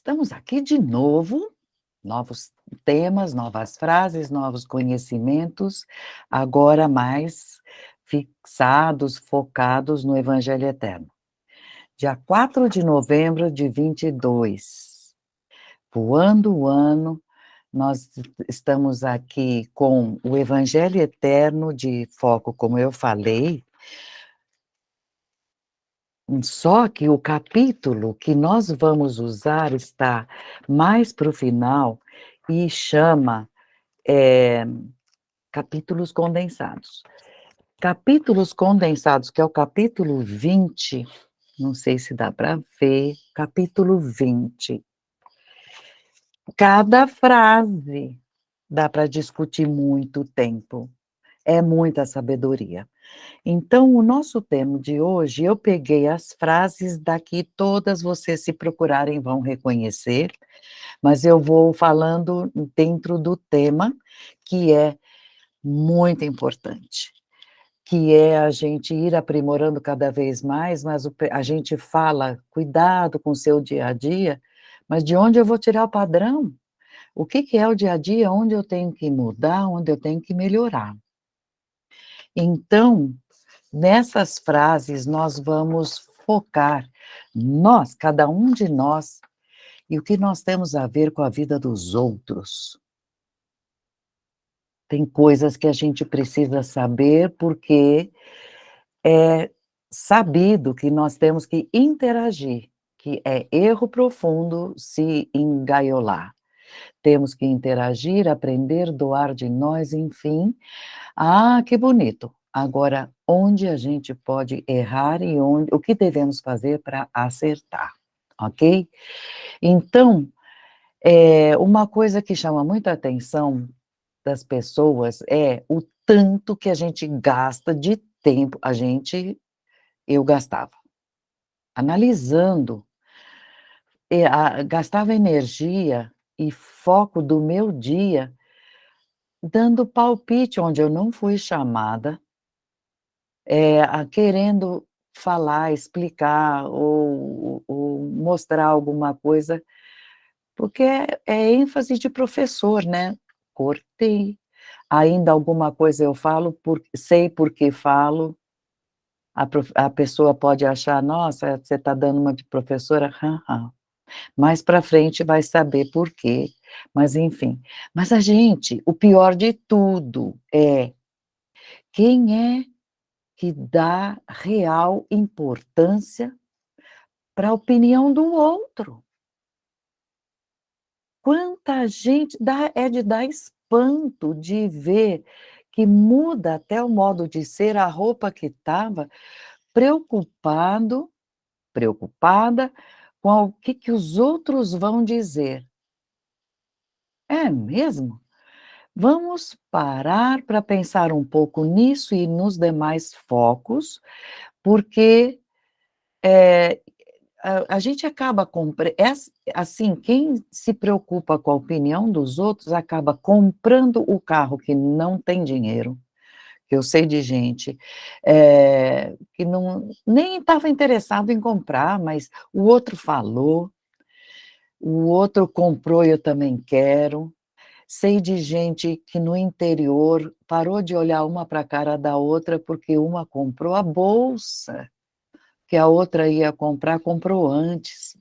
Estamos aqui de novo, novos temas, novas frases, novos conhecimentos, agora mais fixados, focados no Evangelho Eterno. Dia 4 de novembro de 22, voando o ano, nós estamos aqui com o Evangelho Eterno de foco, como eu falei, só que o capítulo que nós vamos usar está mais para o final e chama, eh, capítulos condensados. Capítulos condensados, que é o capítulo 20, não sei se dá para ver, capítulo 20. Cada frase dá para discutir muito tempo, é muita sabedoria. Então, o nosso tema de hoje, eu peguei as frases daqui, todas vocês, se procurarem, vão reconhecer, mas eu vou falando dentro do tema, que é muito importante, que é a gente ir aprimorando cada vez mais, mas a gente fala, cuidado com o seu dia a dia, mas de onde eu vou tirar o padrão? O que que é o dia a dia, onde eu tenho que mudar, onde eu tenho que melhorar? Então, nessas frases, nós vamos focar, nós, cada um de nós, e o que nós temos a ver com a vida dos outros. Tem coisas que a gente precisa saber, porque é sabido que nós temos que interagir, que é erro profundo se engaiolar. Temos que interagir, aprender, doar de nós, enfim. Ah, que bonito! Agora, onde a gente pode errar e o que devemos fazer para acertar, ok? Então, uma coisa que chama muita atenção das pessoas é o tanto que a gente gasta de tempo, eu gastava, analisando, gastava energia e foco do meu dia, dando palpite onde eu não fui chamada, querendo falar, explicar ou mostrar alguma coisa, porque é ênfase de professor, né. Cortei, ainda alguma coisa eu falo, sei porque falo, a pessoa pode achar: "Nossa, você está dando uma de professora", mais para frente vai saber por quê, mas enfim. Mas a gente, o pior de tudo é, quem é que dá real importância para a opinião do outro? Quanta gente é de dar espanto de ver que muda até o modo de ser, a roupa que estava, preocupado, preocupada com o que que os outros vão dizer. É mesmo? Vamos parar para pensar um pouco nisso e nos demais focos, porque, eh a gente acaba assim, quem se preocupa com a opinião dos outros acaba comprando o carro que não tem dinheiro, que eu sei de gente, que não nem estava interessado em comprar, mas o outro falou, o outro comprou e eu também quero. Sei de gente que no interior parou de olhar uma para a cara da outra, porque uma comprou a bolsa que a outra ia comprar, comprou antes.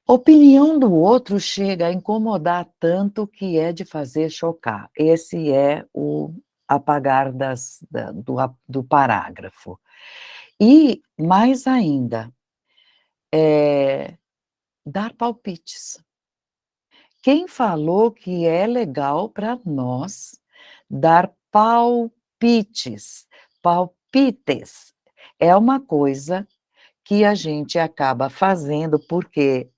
Opinião do outro chega a incomodar tanto que é de fazer chocar. Esse é o apagar do parágrafo. E, mais ainda, dar palpites. Quem falou que é legal para nós dar palpites? Palpites é uma coisa que a gente acaba fazendo porque,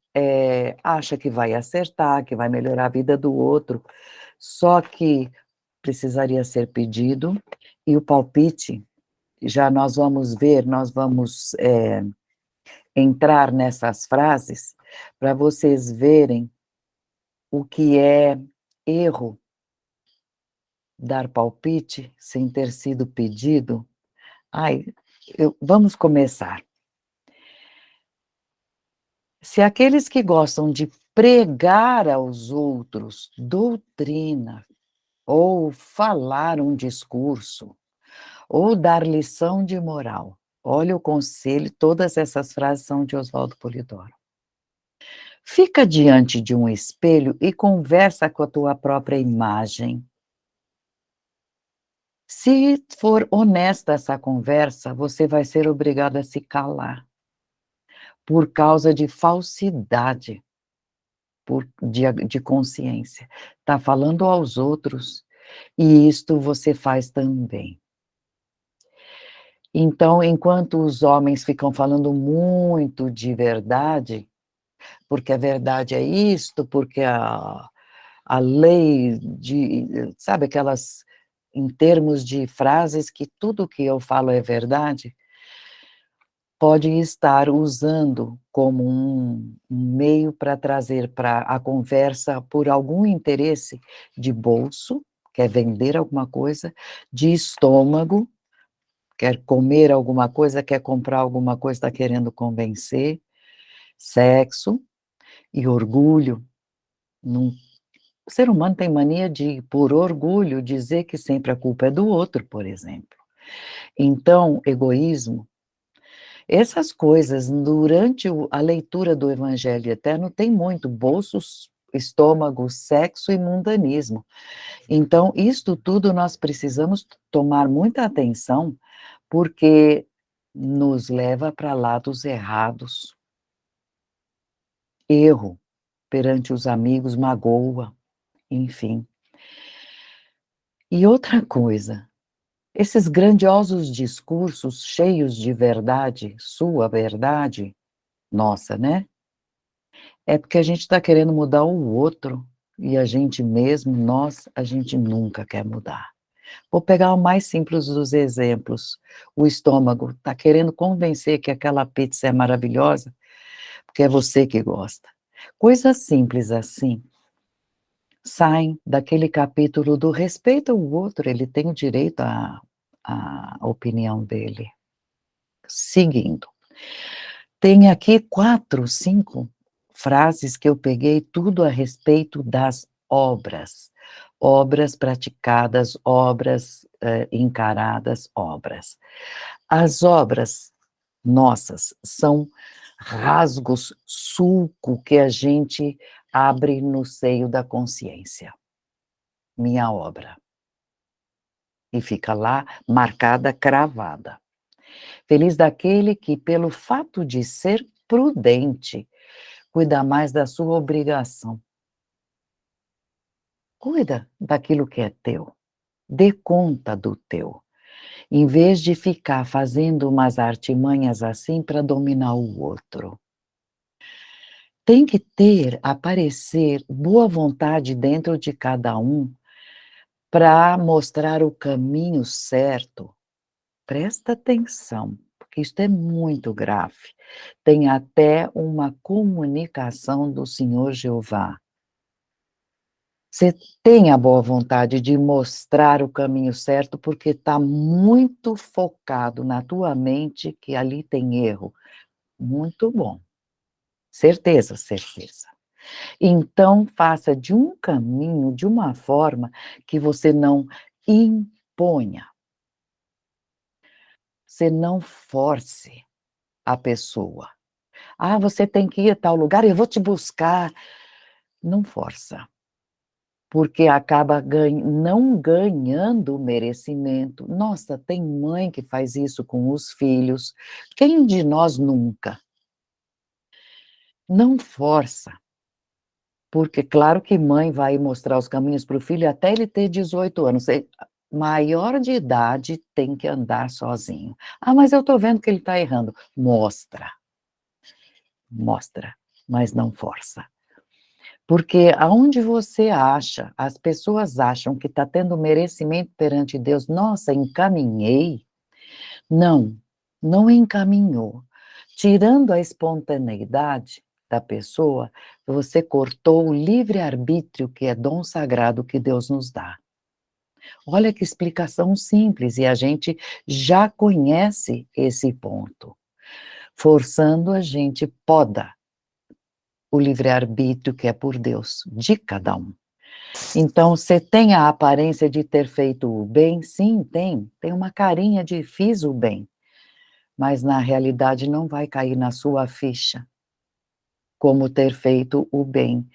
acha que vai acertar, que vai melhorar a vida do outro, só que precisaria ser pedido, e o palpite, já nós vamos ver, nós vamos, entrar nessas frases, para vocês verem o que é erro, dar palpite sem ter sido pedido. Ai, vamos começar. Se aqueles que gostam de pregar aos outros doutrina, ou falar um discurso, ou dar lição de moral, olha o conselho, todas essas frases são de Oswaldo Polidoro. Fica diante de um espelho e conversa com a tua própria imagem. Se for honesta essa conversa, você vai ser obrigado a se calar, por causa de falsidade, de consciência. Está falando aos outros, e isto você faz também. Então, enquanto os homens ficam falando muito de verdade, porque a verdade é isto, porque a lei de, sabe, aquelas, em termos de frases que tudo que eu falo é verdade, pode estar usando como um meio para trazer para a conversa por algum interesse de bolso, quer vender alguma coisa, de estômago, quer comer alguma coisa, quer comprar alguma coisa, está querendo convencer, sexo e orgulho. Não, o ser humano tem mania de, por orgulho, dizer que sempre a culpa é do outro, por exemplo. Então, egoísmo, essas coisas, durante a leitura do Evangelho Eterno, tem muito bolsos, estômago, sexo e mundanismo. Então, isto tudo nós precisamos tomar muita atenção, porque nos leva para lados errados. Erro perante os amigos, magoa, enfim. E outra coisa, esses grandiosos discursos cheios de verdade, sua verdade, nossa, né? É porque a gente está querendo mudar o outro, e a gente mesmo, nós, a gente nunca quer mudar. Vou pegar o mais simples dos exemplos, o estômago, está querendo convencer que aquela pizza é maravilhosa, porque é você que gosta. Coisas simples assim, saem daquele capítulo do respeito ao outro, ele tem o direito à opinião dele. Seguindo. Tem aqui 4, 5 frases que eu peguei tudo a respeito das obras. Obras praticadas, obras, encaradas, obras. As obras nossas são rasgos, sulco que a gente abre no seio da consciência. Minha obra. E fica lá marcada, cravada. Feliz daquele que, pelo fato de ser prudente, cuida mais da sua obrigação. Cuida daquilo que é teu. Dê conta do teu. Em vez de ficar fazendo umas artimanhas assim para dominar o outro. Tem que aparecer boa vontade dentro de cada um para mostrar o caminho certo. Presta atenção, porque isso é muito grave. Tem até uma comunicação do Senhor Jeová. Você tem a boa vontade de mostrar o caminho certo, porque está muito focado na tua mente que ali tem erro. Muito bom. Certeza, certeza. Então, faça de um caminho, de uma forma que você não imponha. Você não force a pessoa. Ah, você tem que ir a tal lugar, eu vou te buscar. Não força, porque acaba não ganhando merecimento. Nossa, tem mãe que faz isso com os filhos. Quem de nós nunca? Não força, porque claro que mãe vai mostrar os caminhos para o filho até ele ter 18 anos. Maior de idade tem que andar sozinho. Ah, mas eu estou vendo que ele está errando. Mostra, mas não força. Porque aonde você acha, as pessoas acham que está tendo merecimento perante Deus, nossa, encaminhei. Não, não encaminhou. Tirando a espontaneidade da pessoa, você cortou o livre-arbítrio, que é dom sagrado que Deus nos dá. Olha que explicação simples, e a gente já conhece esse ponto. Forçando, a gente poda. o livre-arbítrio que é por Deus, de cada um. Então, você tem a aparência de ter feito o bem? Sim, tem. Tem uma carinha de fiz o bem, mas na realidade não vai cair na sua ficha como ter feito o bem.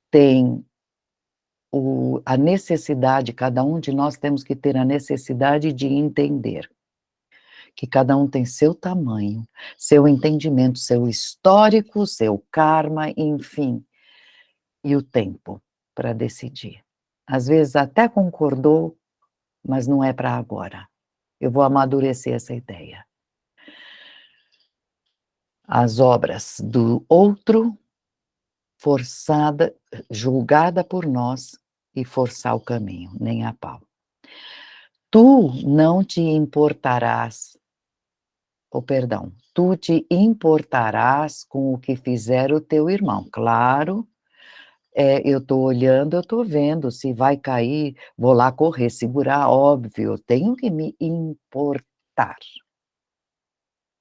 Tem a necessidade, cada um de nós temos que ter a necessidade de entender que cada um tem seu tamanho, seu entendimento, seu histórico, seu karma, enfim, e o tempo para decidir. Às vezes até concordou, mas não é para agora. Eu vou amadurecer essa ideia. As obras do outro, forçada, julgada por nós, e forçar o caminho, nem a pau. Tu não te importarás, ou perdão, tu te importarás com o que fizer o teu irmão. Claro, eu estou olhando, eu estou vendo, se vai cair, vou lá correr, segurar, óbvio, eu tenho que me importar,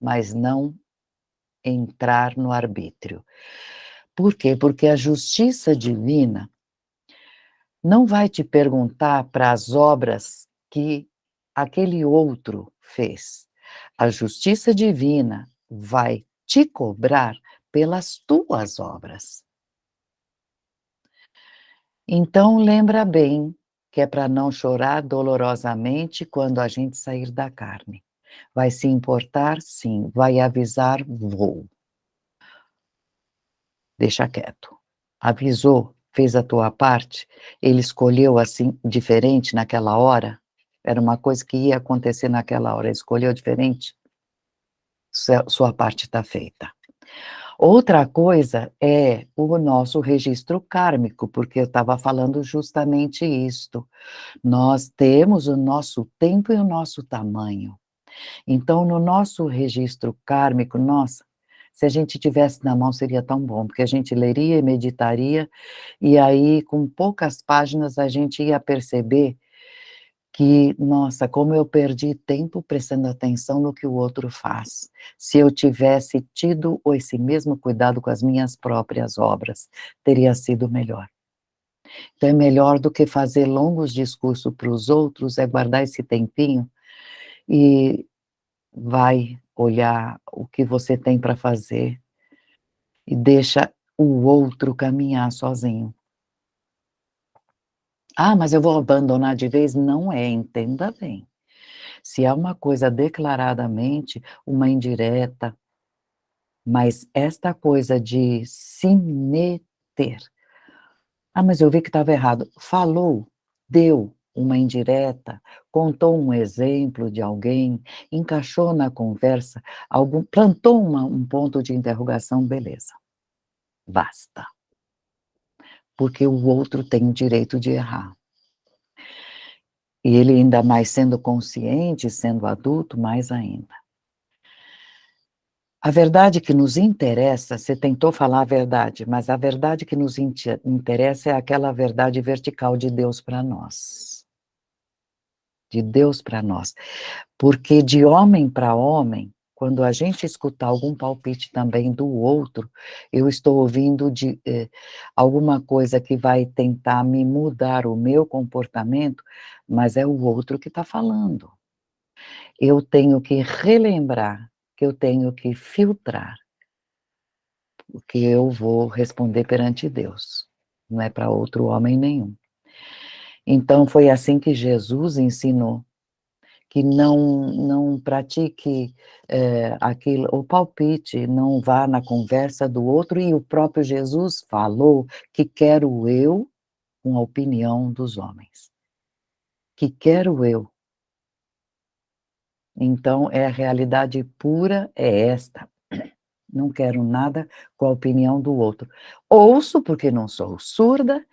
mas não entrar no arbítrio. Por quê? Porque a justiça divina não vai te perguntar para as obras que aquele outro fez. A justiça divina vai te cobrar pelas tuas obras. Então lembra bem que é para não chorar dolorosamente quando a gente sair da carne. Vai se importar? Sim. Vai avisar? Vou. Deixa quieto. Avisou, fez a tua parte, ele escolheu assim, diferente naquela hora, era uma coisa que ia acontecer naquela hora, ele escolheu diferente, sua parte está feita. Outra coisa é o nosso registro kármico, porque eu estava falando justamente isto. Nós temos o nosso tempo e o nosso tamanho. Então, no nosso registro kármico, nossa, se a gente tivesse na mão seria tão bom, porque a gente leria e meditaria, e aí com poucas páginas a gente ia perceber que, nossa, como eu perdi tempo prestando atenção no que o outro faz. Se eu tivesse tido esse mesmo cuidado com as minhas próprias obras, teria sido melhor. Então é melhor do que fazer longos discursos para os outros, é guardar esse tempinho e vai olhar o que você tem para fazer e deixa o outro caminhar sozinho. Ah, mas eu vou abandonar de vez? Não é, entenda bem. Se é uma coisa declaradamente, uma indireta, mas esta coisa de se meter. Ah, mas eu vi que estava errado. Falou, deu uma indireta, contou um exemplo de alguém, encaixou na conversa, plantou um ponto de interrogação, beleza. Basta. Porque o outro tem o direito de errar. E ele ainda mais sendo consciente, sendo adulto, mais ainda. A verdade que nos interessa, você tentou falar a verdade, mas a verdade que nos interessa é aquela verdade vertical de Deus para nós. De Deus para nós. Porque de homem para homem, quando a gente escutar algum palpite também do outro, eu estou ouvindo alguma coisa que vai tentar me mudar o meu comportamento, mas é o outro que está falando. Eu tenho que relembrar, que eu tenho que filtrar o que eu vou responder perante Deus, não é para outro homem nenhum. Então foi assim que Jesus ensinou, que não pratique aquilo, o palpite, não vá na conversa do outro, e o próprio Jesus falou que quero eu com a opinião dos homens, que quero eu. Então é a realidade pura, é esta. Não quero nada com a opinião do outro. Ouço porque não sou surda,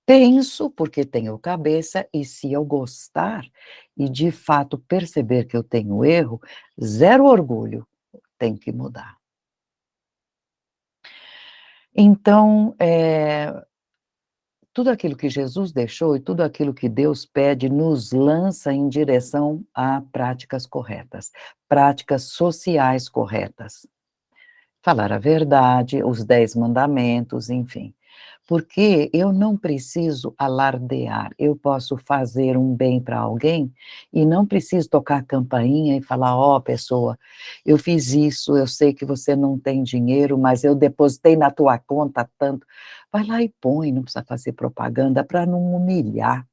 penso porque tenho cabeça, e se eu gostar e de fato perceber que eu tenho erro, zero orgulho, tem que mudar. Então, tudo aquilo que Jesus deixou e tudo aquilo que Deus pede nos lança em direção a práticas corretas, práticas sociais corretas. Falar a verdade, os 10 mandamentos, enfim. Porque eu não preciso alardear, eu posso fazer um bem para alguém e não preciso tocar a campainha e falar: "Ó, pessoa, eu fiz isso, eu sei que você não tem dinheiro, mas eu depositei na tua conta tanto". Vai lá e põe, não precisa fazer propaganda para não humilhar.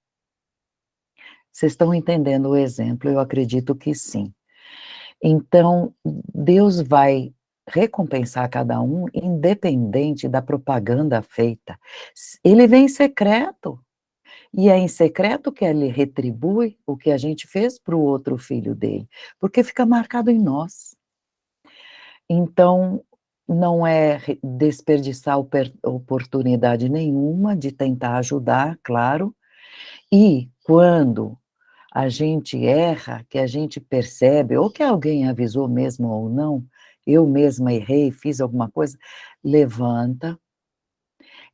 Vocês estão entendendo o exemplo? Eu acredito que sim. Então, Deus vai recompensar cada um independente da propaganda feita. Ele vem em secreto, e é em secreto que ele retribui o que a gente fez para o outro filho dele, porque fica marcado em nós. Então, não é desperdiçar oportunidade nenhuma de tentar ajudar, claro, e quando a gente erra, que a gente percebe, ou que alguém avisou mesmo ou não, eu mesma errei, fiz alguma coisa, levanta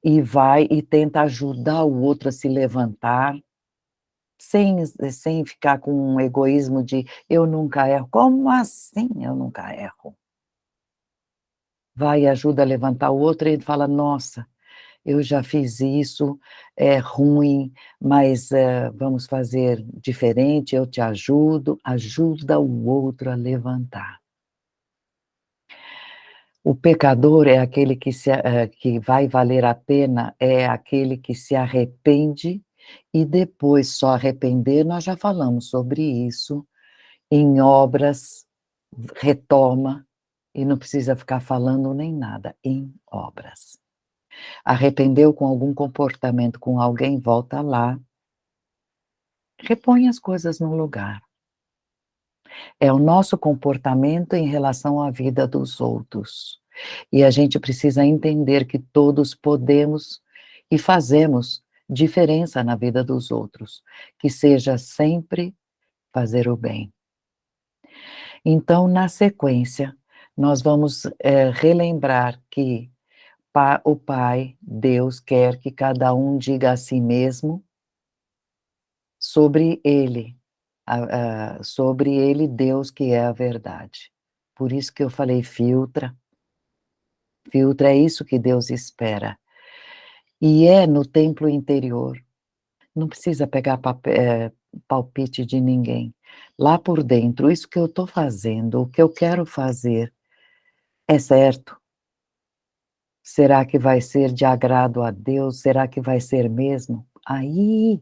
e vai e tenta ajudar o outro a se levantar, sem ficar com um egoísmo de eu nunca erro. Como assim eu nunca erro? Vai e ajuda a levantar o outro e fala: "Nossa, eu já fiz isso, é ruim, mas, vamos fazer diferente, eu te ajudo", ajuda o outro a levantar. O pecador é aquele que vai valer a pena, é aquele que se arrepende e depois só arrepender, nós já falamos sobre isso, em obras, retoma, e não precisa ficar falando nem nada, em obras. Arrependeu com algum comportamento com alguém, volta lá, repõe as coisas no lugar. É o nosso comportamento em relação à vida dos outros. E a gente precisa entender que todos podemos e fazemos diferença na vida dos outros, que seja sempre fazer o bem. Então, na sequência, nós vamos, relembrar que o Pai, Deus, quer que cada um diga a si mesmo sobre ele, sobre ele, Deus, que é a verdade. Por isso que eu falei: filtra, é isso que Deus espera. E é no templo interior, não precisa pegar palpite de ninguém. Lá por dentro, isso que eu estou fazendo, o que eu quero fazer, é certo? Será que vai ser de agrado a Deus? Será que vai ser mesmo? Aí,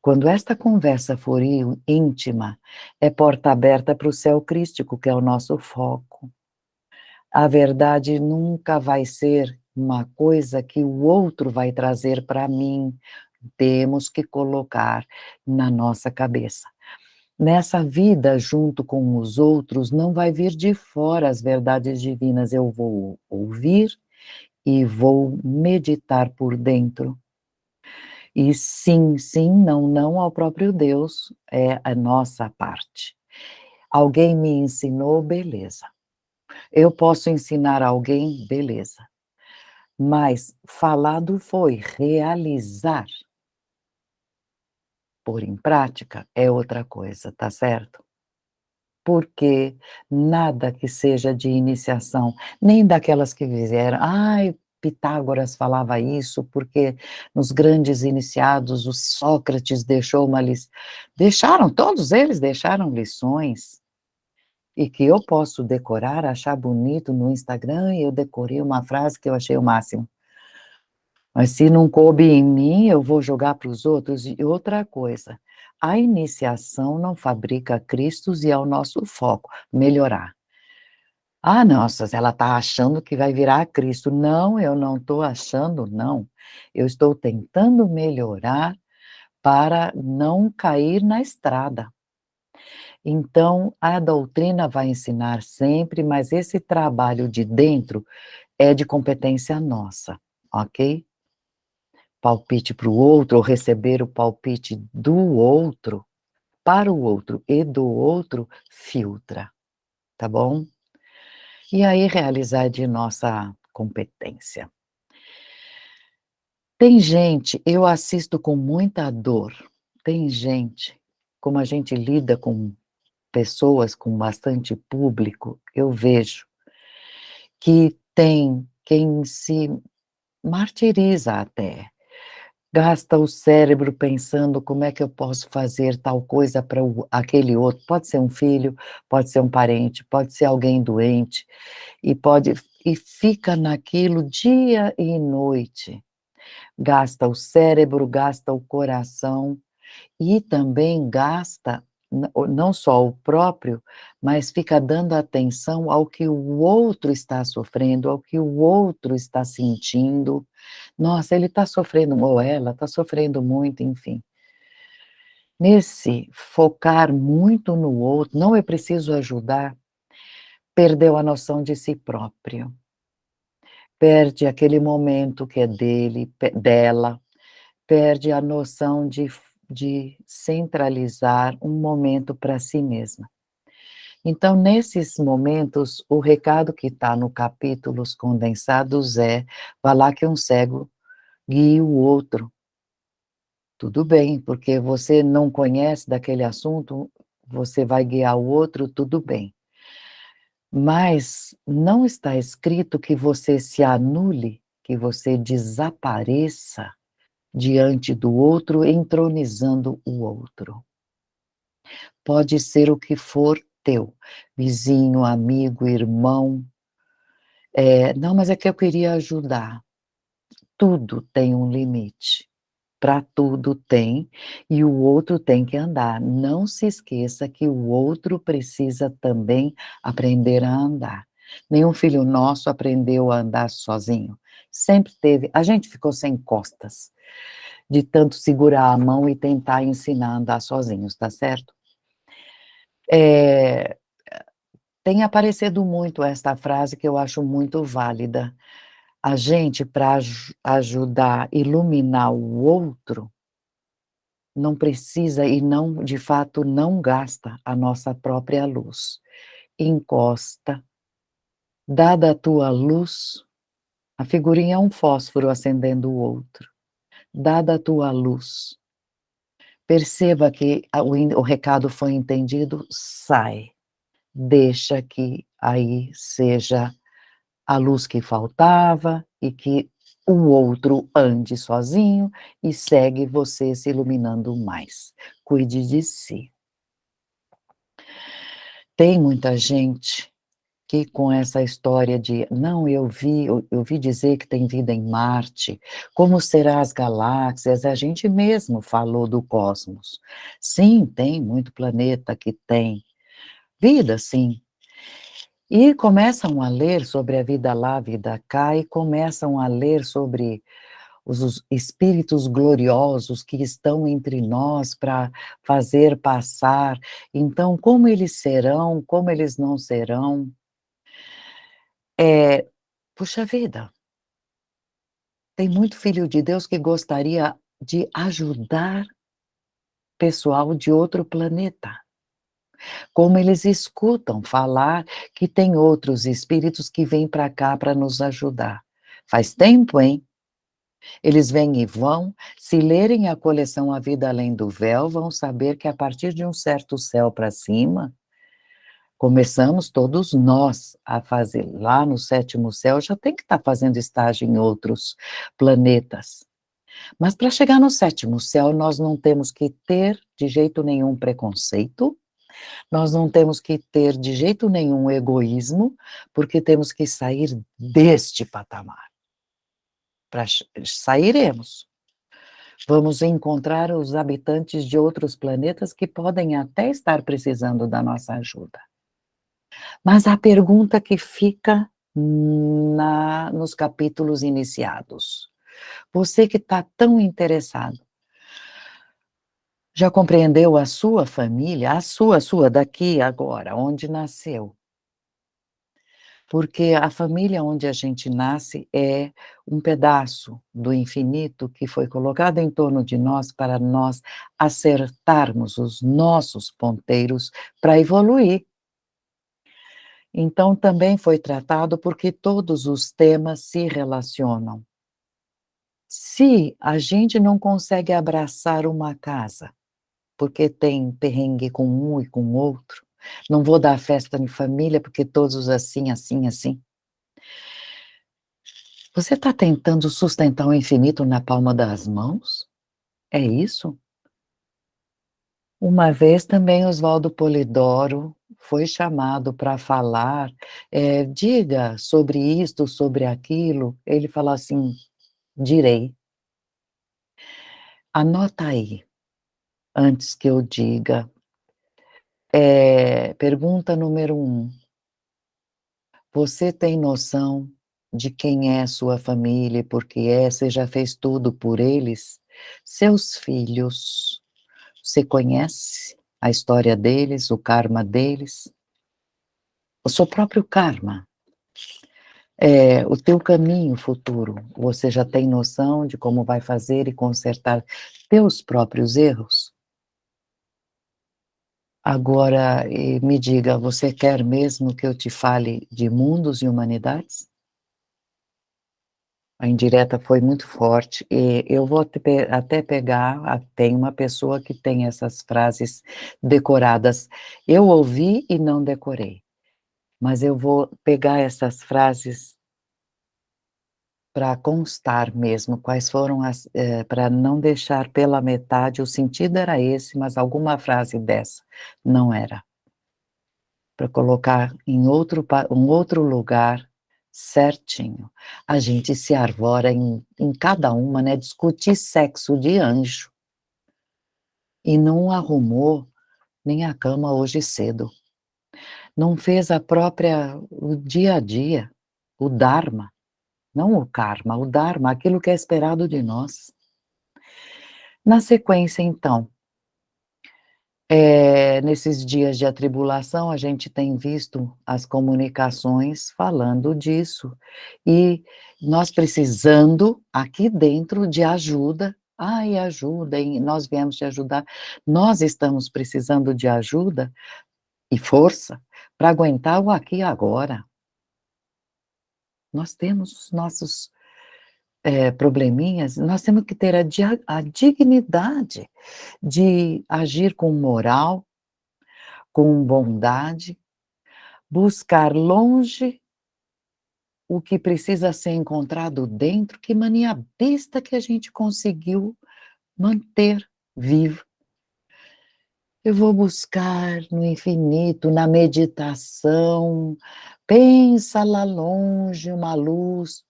quando esta conversa for íntima, é porta aberta para o céu crístico, que é o nosso foco. A verdade nunca vai ser uma coisa que o outro vai trazer para mim, temos que colocar na nossa cabeça. Nessa vida junto com os outros, não vai vir de fora as verdades divinas, eu vou ouvir e vou meditar por dentro. E sim, sim, não, não ao próprio Deus, é a nossa parte. Alguém me ensinou, beleza. Eu posso ensinar alguém, beleza. Mas falado foi, realizar, pôr em prática é outra coisa, tá certo? Porque nada que seja de iniciação, nem daquelas que vieram, ai, Pitágoras falava isso, porque nos grandes iniciados o Sócrates deixou uma lição. Deixaram, todos eles deixaram lições, e que eu posso decorar, achar bonito no Instagram, e eu decorei uma frase que eu achei o máximo. Mas se não coube em mim, eu vou jogar para os outros. E outra coisa, a iniciação não fabrica Cristos e é o nosso foco, melhorar. Ah, nossa, ela está achando que vai virar Cristo. Não, eu não estou achando, não. Eu estou tentando melhorar para não cair na estrada. Então, a doutrina vai ensinar sempre, mas esse trabalho de dentro é de competência nossa, ok? Palpite para o outro, ou receber o palpite do outro, para o outro e do outro, filtra, tá bom? E aí realizar de nossa competência. Tem gente, eu assisto com muita dor, tem gente, como a gente lida com pessoas, com bastante público, eu vejo que tem quem se martiriza até, gasta o cérebro pensando como é que eu posso fazer tal coisa para aquele outro, pode ser um filho, pode ser um parente, pode ser alguém doente, e fica naquilo dia e noite. Gasta o cérebro, gasta o coração e também gasta não só o próprio, mas fica dando atenção ao que o outro está sofrendo, ao que o outro está sentindo. Nossa, ele está sofrendo ou ela está sofrendo muito, enfim. Nesse focar muito no outro, não, eu preciso ajudar, perdeu a noção de si próprio, perde aquele momento que é dele, dela, perde a noção de centralizar um momento para si mesma. Então, nesses momentos, o recado que está no capítulos condensados é: "Vá lá que um cego guie o outro". Tudo bem, porque você não conhece daquele assunto, você vai guiar o outro, tudo bem. Mas não está escrito que você se anule, que você desapareça diante do outro, entronizando o outro. Pode ser o que for teu, vizinho, amigo, irmão. Não, mas é que eu queria ajudar. Tudo tem um limite. Para tudo tem, e o outro tem que andar. Não se esqueça que o outro precisa também aprender a andar. Nenhum filho nosso aprendeu a andar sozinho. Sempre teve. A gente ficou sem costas, de tanto segurar a mão e tentar ensinar a andar sozinhos, tá certo? Eh, Tem aparecido muito esta frase que eu acho muito válida. A gente, para ajudar, iluminar o outro, não precisa e não, de fato, não gasta a nossa própria luz. Encosta, dada a tua luz, a figurinha é um fósforo acendendo o outro. Dada a tua luz, perceba que o recado foi entendido, sai. Deixa que aí seja a luz que faltava e que o outro ande sozinho e segue você se iluminando mais. Cuide de si. Tem muita gente que com essa história de: "Não, eu vi dizer que tem vida em Marte, como será as galáxias?", a gente mesmo falou do cosmos. Sim, tem muito planeta que tem vida, sim. E começam a ler sobre a vida lá, a vida cá, e começam a ler sobre os espíritos gloriosos que estão entre nós para fazer passar. Então, como eles serão, como eles não serão. É, puxa vida, tem muito filho de Deus que gostaria de ajudar pessoal de outro planeta. Como eles escutam falar que tem outros espíritos que vêm para cá para nos ajudar. Faz tempo, hein? Eles vêm e vão. Se lerem a coleção A Vida Além do Véu, vão saber que a partir de um certo céu para cima, começamos todos nós a fazer. Lá no sétimo céu já tem que estar fazendo estágio em outros planetas. Mas para chegar no sétimo céu, nós não temos que ter de jeito nenhum preconceito, nós não temos que ter de jeito nenhum egoísmo, porque temos que sair deste patamar. Sairemos. Vamos encontrar os habitantes de outros planetas que podem até estar precisando da nossa ajuda. Mas a pergunta que fica nos capítulos iniciados, você que está tão interessado, já compreendeu a sua família, a sua daqui agora, onde nasceu? Porque a família onde a gente nasce é um pedaço do infinito que foi colocado em torno de nós para nós acertarmos os nossos ponteiros para evoluir. Então também foi tratado porque todos os temas se relacionam. Se a gente não consegue abraçar uma casa, porque tem perrengue com um e com outro, não vou dar festa em família porque todos assim, assim, assim. Você está tentando sustentar o infinito na palma das mãos? É isso? Uma vez também Oswaldo Polidoro foi chamado para falar, "Diga sobre isto, sobre aquilo", ele falou assim: "Direi". Anota aí, antes que eu diga. Pergunta número um: você tem noção de quem é sua família e por que é? Você já fez tudo por eles? Seus filhos, você conhece a história deles, o karma deles? O seu próprio karma, o teu caminho futuro, você já tem noção de como vai fazer e consertar teus próprios erros? Agora, me diga, você quer mesmo que eu te fale de mundos e humanidades? A indireta foi muito forte e eu vou até pegar, tem uma pessoa que tem essas frases decoradas. Eu ouvi e não decorei, mas eu vou pegar essas frases para constar mesmo quais foram as, pra não deixar pela metade, o sentido era esse, mas alguma frase dessa não era. Para colocar em um outro lugar certinho. A gente se arvora em cada uma, né, discutir sexo de anjo, e não arrumou nem a cama hoje cedo. Não fez o dia a dia, o dharma, não o karma, o dharma, aquilo que é esperado de nós. Na sequência então, nesses dias de atribulação, a gente tem visto as comunicações falando disso, e nós precisando, aqui dentro, de ajuda. "Ai, ajudem, nós viemos te ajudar". Nós estamos precisando de ajuda e força para aguentar o aqui e agora. Nós temos os nossos, probleminhas, nós temos que ter a dignidade de agir com moral, com bondade, buscar longe o que precisa ser encontrado dentro. Que mania besta que a gente conseguiu manter vivo. Eu vou buscar no infinito, na meditação, pensa lá longe uma luz,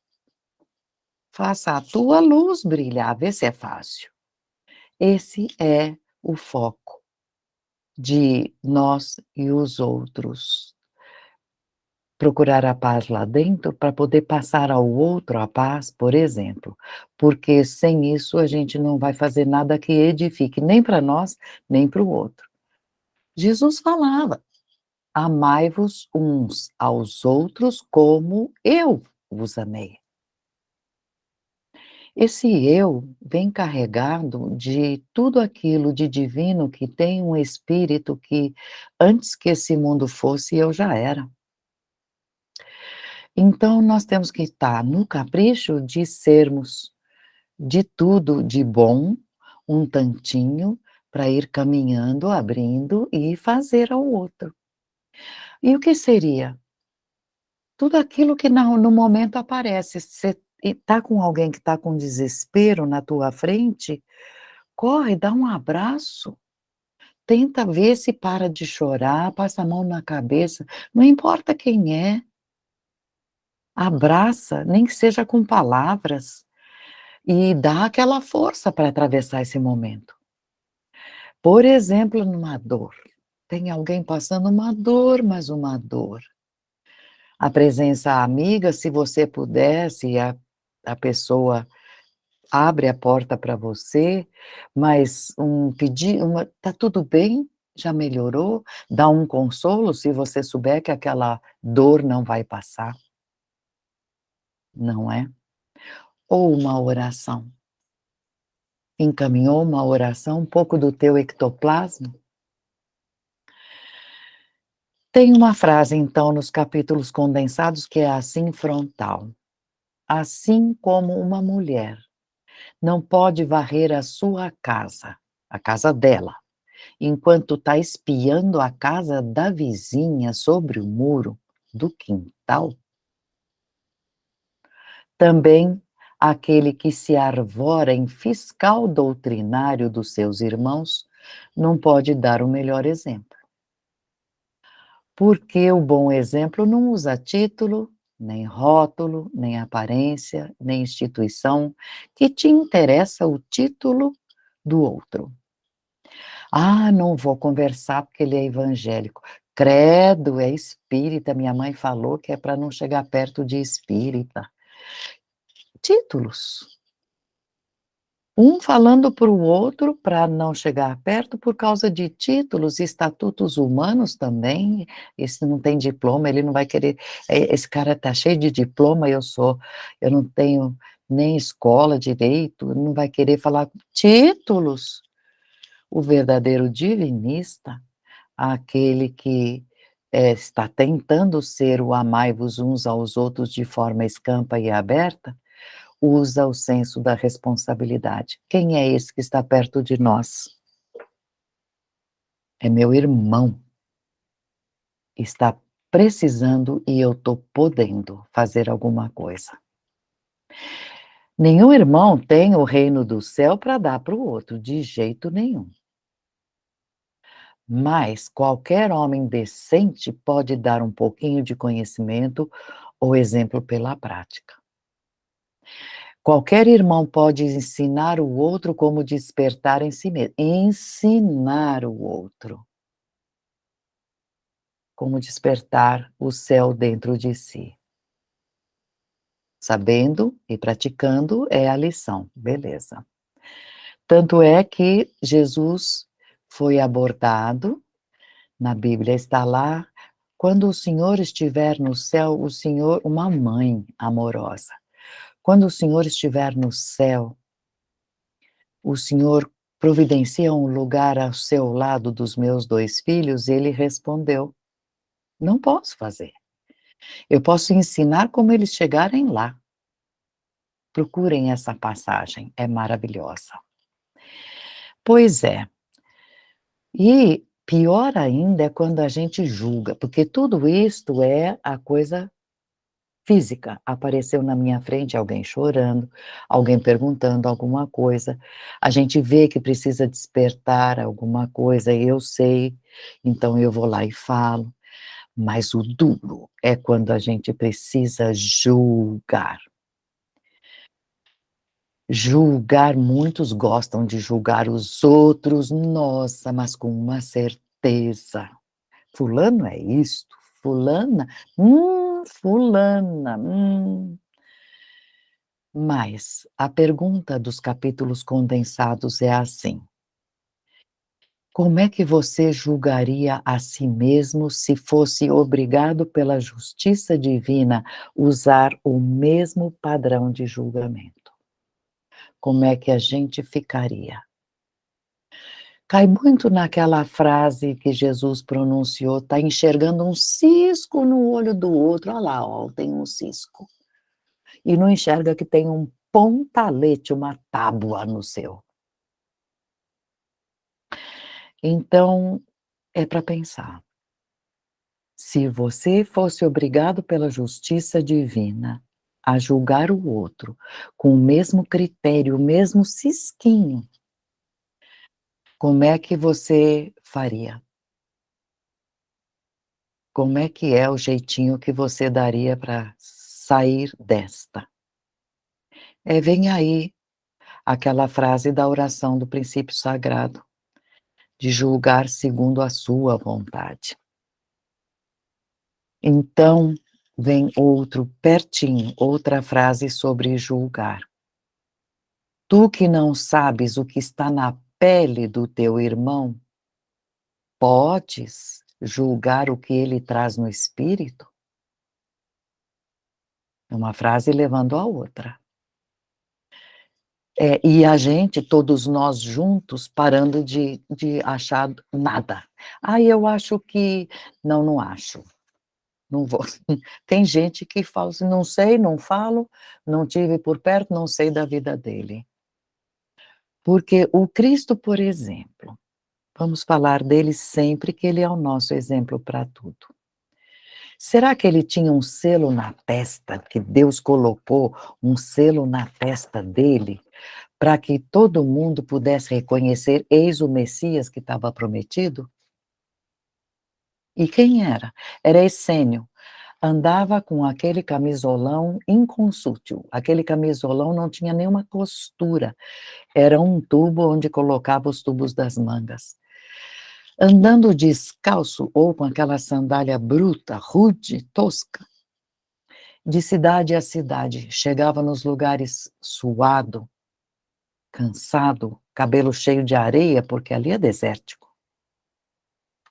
faça a tua luz brilhar, vê se é fácil. Esse é o foco de nós e os outros. Procurar a paz lá dentro para poder passar ao outro a paz, por exemplo, porque sem isso a gente não vai fazer nada que edifique, nem para nós, nem para o outro. Jesus falava: "Amai-vos uns aos outros como eu vos amei". Esse eu vem carregado de tudo aquilo de divino que tem um espírito que, antes que esse mundo fosse, eu já era. Então nós temos que estar no capricho de sermos de tudo de bom, um tantinho, para ir caminhando, abrindo e fazer ao outro. E o que seria? Tudo aquilo que no momento aparece. Você está com alguém que está com desespero na tua frente, corre, dá um abraço, tenta ver se para de chorar, passa a mão na cabeça, não importa quem é, abraça, nem que seja com palavras. E dá aquela força para atravessar esse momento. Por exemplo, numa dor, tem alguém passando uma dor, mas uma dor. A presença amiga, se você puder, se a pessoa abre a porta para você, mas "Tá tudo bem? Já melhorou?", dá um consolo, se você souber que aquela dor não vai passar, não é? Ou uma oração. Encaminhou uma oração, um pouco do teu ectoplasma. Tem uma frase, então, nos capítulos condensados que é assim frontal: "Assim como uma mulher não pode varrer a casa dela, enquanto está espiando a casa da vizinha sobre o muro do quintal, Também aquele que se arvora em fiscal doutrinário dos seus irmãos não pode dar o melhor exemplo. Porque o bom exemplo não usa título, nem rótulo, nem aparência, nem instituição, que te interessa o título do outro. Ah, não vou conversar porque ele é evangélico. Credo, é espírita, minha mãe falou que é para não chegar perto de espírita. Títulos. Um falando para o outro para não chegar perto por causa de títulos, estatutos humanos também. Esse não tem diploma, ele não vai querer. Esse cara está cheio de diploma, eu não tenho nem escola direito, não vai querer falar títulos. O verdadeiro divinista, aquele que está tentando ser o amai-vos uns aos outros de forma escampa e aberta, usa o senso da responsabilidade. Quem é esse que está perto de nós? É meu irmão. Está precisando e eu estou podendo fazer alguma coisa. Nenhum irmão tem o reino do céu para dar para o outro, de jeito nenhum. Mas qualquer homem decente pode dar um pouquinho de conhecimento ou exemplo pela prática. Qualquer irmão pode ensinar o outro como despertar em si mesmo. Ensinar o outro como despertar o céu dentro de si. Sabendo e praticando é a lição, beleza. Tanto é que Jesus foi abordado, na Bíblia está lá, quando o Senhor estiver no céu, o Senhor, uma mãe amorosa, quando o Senhor estiver no céu, o Senhor providencia um lugar ao seu lado dos meus 2 filhos? Ele respondeu: não posso fazer. Eu posso ensinar como eles chegarem lá. Procurem essa passagem, é maravilhosa. Pois é. E pior ainda é quando a gente julga, porque tudo isto é a coisa física. Apareceu na minha frente alguém chorando, alguém perguntando alguma coisa, a gente vê que precisa despertar alguma coisa, eu sei, então eu vou lá e falo. Mas o duro é quando a gente precisa julgar. Julgar, muitos gostam de julgar os outros, nossa, mas com uma certeza. Fulano é isto, fulana. Mas a pergunta dos capítulos condensados é assim: como é que você julgaria a si mesmo se fosse obrigado pela justiça divina usar o mesmo padrão de julgamento? Como é que a gente ficaria? Cai muito naquela frase que Jesus pronunciou: "Tá enxergando um cisco no olho do outro, olha lá, ó, tem um cisco", e não enxerga que tem um pontalete, uma tábua no seu. Então, é para pensar. Se você fosse obrigado pela justiça divina a julgar o outro com o mesmo critério, o mesmo cisquinho, como é que você faria? Como é que é o jeitinho que você daria para sair desta? Vem aí aquela frase da oração do princípio sagrado, de julgar segundo a sua vontade. Então, vem outro pertinho, outra frase sobre julgar. Tu que não sabes o que está na pele do teu irmão, podes julgar o que ele traz no espírito? Uma frase levando a outra. E a gente, todos nós juntos, parando de achar nada. "Ah, eu acho que", "Não, não acho, não vou". Tem gente que fala assim: "Não sei, não falo, não tive por perto, não sei da vida dele". Porque o Cristo, por exemplo, vamos falar dele sempre que ele é o nosso exemplo para tudo. Será que ele tinha um selo na testa, que Deus colocou um selo na testa dele, para que todo mundo pudesse reconhecer: "Eis o Messias que estava prometido"? E quem era? Era Essênio. Andava com aquele camisolão inconsútil, aquele camisolão não tinha nenhuma costura, era um tubo onde colocava os tubos das mangas. Andando descalço ou com aquela sandália bruta, rude, tosca, de cidade a cidade, chegava nos lugares suado, cansado, cabelo cheio de areia, porque ali é desértico.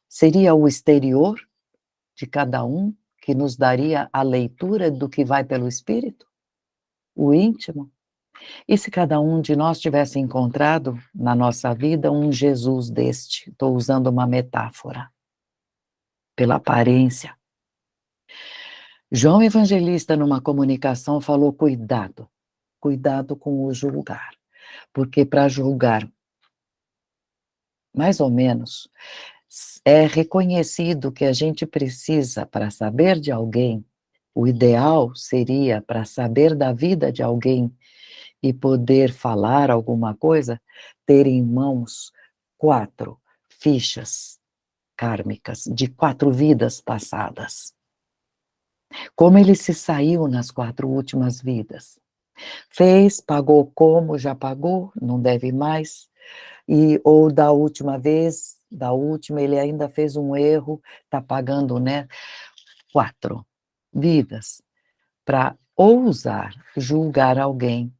Seria o exterior de cada um que nos daria a leitura do que vai pelo espírito? O íntimo? E se cada um de nós tivesse encontrado na nossa vida um Jesus deste? Estou usando uma metáfora, pela aparência. João Evangelista, numa comunicação, falou: cuidado, cuidado com o julgar, porque para julgar, mais ou menos, é reconhecido que a gente precisa, para saber de alguém, o ideal seria, para saber da vida de alguém e poder falar alguma coisa, ter em mãos 4 fichas kármicas de 4 vidas passadas. Como ele se saiu nas 4 últimas vidas. Fez, pagou como, já pagou, não deve mais, ou da última vez, da última ele ainda fez um erro, está pagando, né, 4 vidas, para ousar julgar alguém.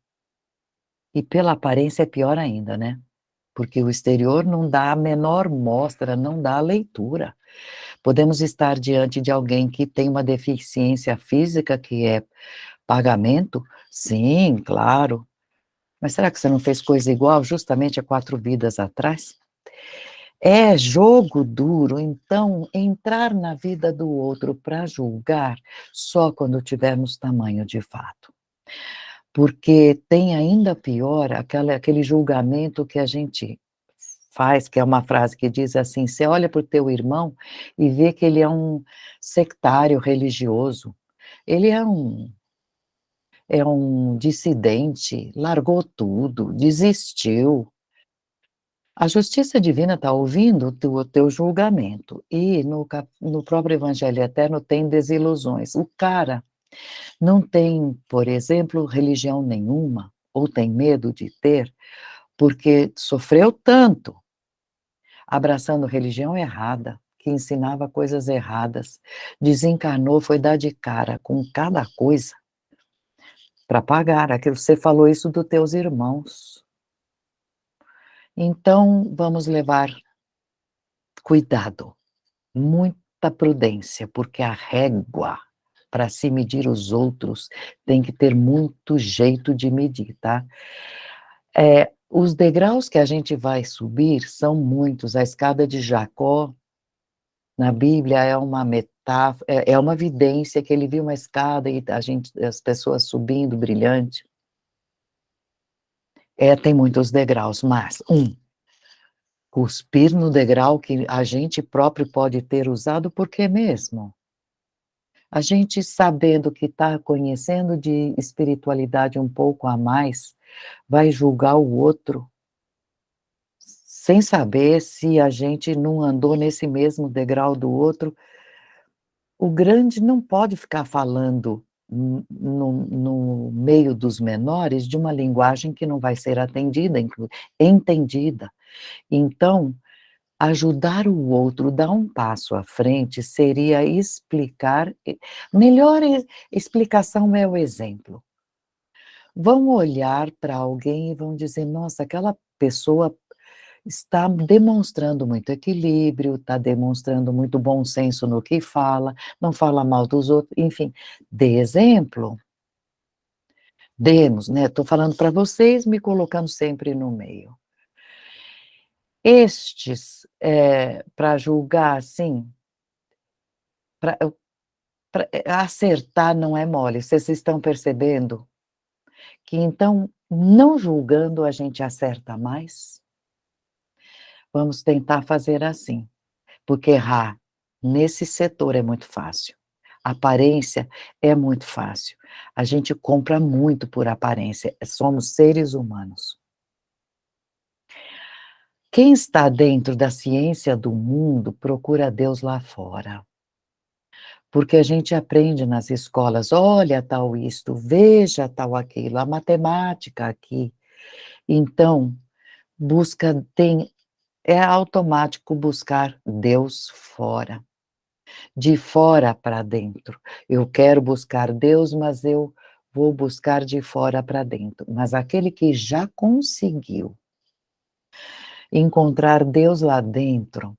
E pela aparência é pior ainda, né, porque o exterior não dá a menor mostra, não dá a leitura. Podemos estar diante de alguém que tem uma deficiência física, que é pagamento? Sim, claro. Mas será que você não fez coisa igual justamente há 4 vidas atrás? É jogo duro, então, entrar na vida do outro para julgar só quando tivermos tamanho de fato. Porque tem ainda pior aquele julgamento que a gente faz, que é uma frase que diz assim: "Você olha para o teu irmão e vê que ele é um sectário religioso, ele é um dissidente, largou tudo, desistiu". A justiça divina está ouvindo o teu julgamento, e no próprio Evangelho Eterno tem desilusões. O cara não tem, por exemplo, religião nenhuma, ou tem medo de ter, porque sofreu tanto, abraçando religião errada, que ensinava coisas erradas, desencarnou, foi dar de cara com cada coisa para pagar. Aquilo, você falou isso dos teus irmãos. Então, vamos levar cuidado, muita prudência, porque a régua para se medir os outros tem que ter muito jeito de medir, tá? Os degraus que a gente vai subir são muitos. A escada de Jacó, na Bíblia, é uma metáfora, é uma evidência que ele viu uma escada e as pessoas subindo brilhante. Tem muitos degraus, mas cuspir no degrau que a gente próprio pode ter usado, por que mesmo? A gente sabendo que está conhecendo de espiritualidade um pouco a mais, vai julgar o outro, sem saber se a gente não andou nesse mesmo degrau do outro. O grande não pode ficar falando no meio dos menores de uma linguagem que não vai ser entendida. Então, ajudar o outro, dar um passo à frente, seria explicar, melhor explicação é o exemplo. Vão olhar para alguém e vão dizer: "Nossa, aquela pessoa está demonstrando muito equilíbrio, está demonstrando muito bom senso no que fala, não fala mal dos outros", enfim, dê exemplo. Demos, né, estou falando para vocês, me colocando sempre no meio. Estes, para julgar, assim, para acertar não é mole, vocês estão percebendo que então, não julgando, a gente acerta mais? Vamos tentar fazer assim, porque errar nesse setor é muito fácil. Aparência é muito fácil. A gente compra muito por aparência, somos seres humanos. Quem está dentro da ciência do mundo procura Deus lá fora, porque a gente aprende nas escolas: "Olha tal isto, veja tal aquilo, a matemática aqui". Então, busca tem é automático buscar Deus fora, de fora para dentro. Eu quero buscar Deus, mas eu vou buscar de fora para dentro. Mas aquele que já conseguiu encontrar Deus lá dentro,